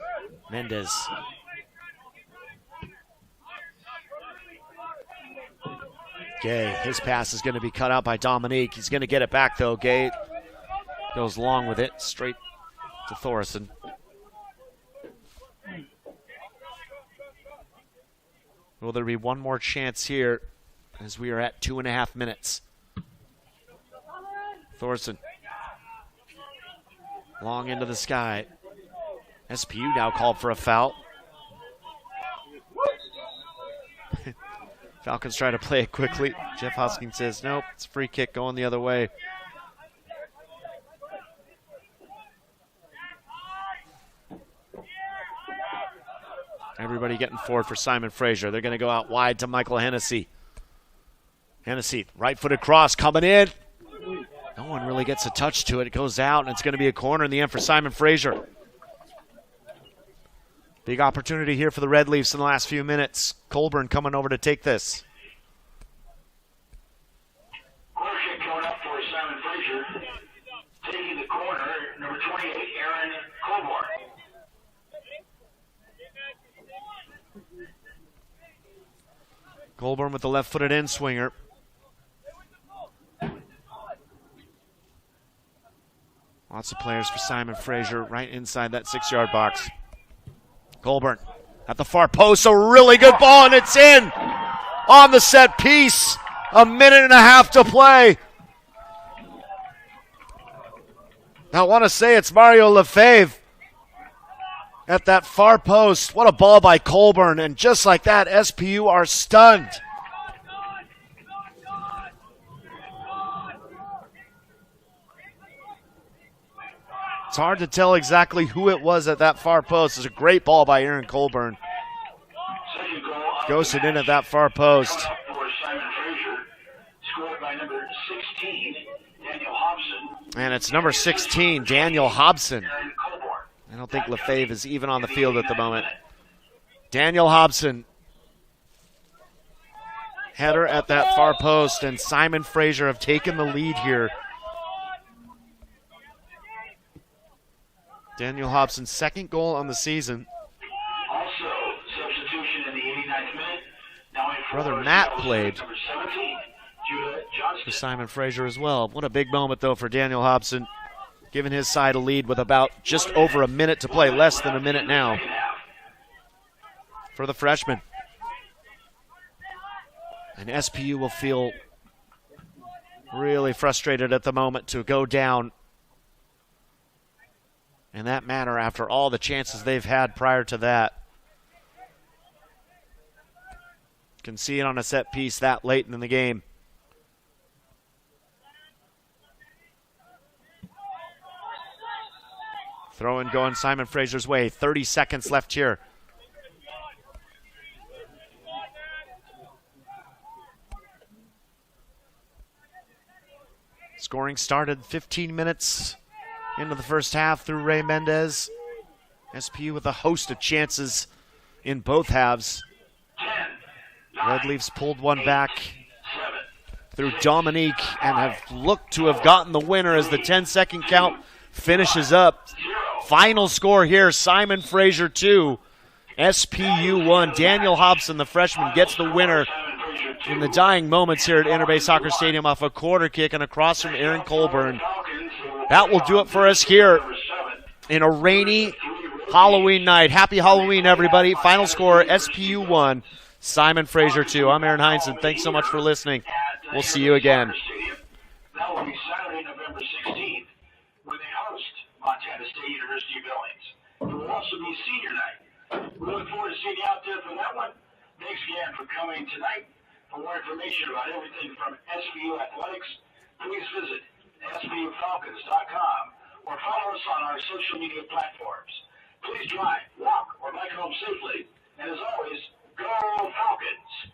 Mendez. Gay, his pass is going to be cut out by Dominique. He's going to get it back though. Gay goes long with it, straight to Thorson. Will there be one more chance here as we are at 2.5 minutes? Thorson. Long into the sky. SPU now called for a foul. Falcons try to play it quickly. Jeff Hoskins says, nope, it's a free kick going the other way. Everybody getting forward for Simon Fraser. They're going to go out wide to Michael Hennessy. Hennessy, right-footed cross coming in. No one really gets a touch to it. It goes out, and it's going to be a corner in the end for Simon Fraser. Big opportunity here for the Red Leafs in the last few minutes. Colburn coming over to take this. Corner kick coming up for Simon Fraser. Taking the corner, number 28, Aaron Colborn. Colburn with the left-footed in-swinger. Lots of players for Simon Fraser right inside that 6-yard box. Colburn at the far post, a really good ball, and it's in on the set piece. A minute and a half to play. I want to say it's Mario Lefebvre at that far post. What a ball by Colburn, and just like that, SPU are stunned. It's hard to tell exactly who it was at that far post. It's a great ball by Aaron Colburn. Ghosted in at that far post. And it's number 16, Daniel Hobson. I don't think Lefebvre is even on the field at the moment. Daniel Hobson. Header at that far post, and Simon Fraser have taken the lead here. Daniel Hobson's second goal on the season. Also, substitution in the 89th minute. Brother Matt played Number 17, Judah Johnston. for Simon Fraser as well. What a big moment, though, for Daniel Hobson, giving his side a lead with about just over a minute to play, less than a minute now for the freshman. And SPU will feel really frustrated at the moment to go down in that manner after all the chances they've had prior to that. Can see it on a set piece that late in the game. Throw in going Simon Fraser's way. 30 seconds left here. Scoring started 15 minutes into the first half through Ray Mendez. SPU with a host of chances in both halves. Red Leafs pulled one back through Dominique and have looked to have gotten the winner as the 10-second count finishes up. Final score here, Simon Fraser 2, SPU 1. Daniel Hobson, the freshman, gets the winner in the dying moments here at Interbay Soccer Stadium off a quarter kick and across from Aaron Colburn. That will do it for us here in a rainy Halloween night. Happy Halloween, everybody. Final score, SPU 1, Simon Fraser 2. I'm Aaron Heinzen. Thanks so much for listening. We'll see you again. That will be Saturday, November 16th, when they host Montana State University Billings. It will also be senior night. We look forward to seeing you out there for that one. Thanks again for coming tonight. For more information about everything from SPU Athletics, please visit SPUFalcons.com or follow us on our social media platforms. Please drive, walk, or bike home safely. And as always, go Falcons!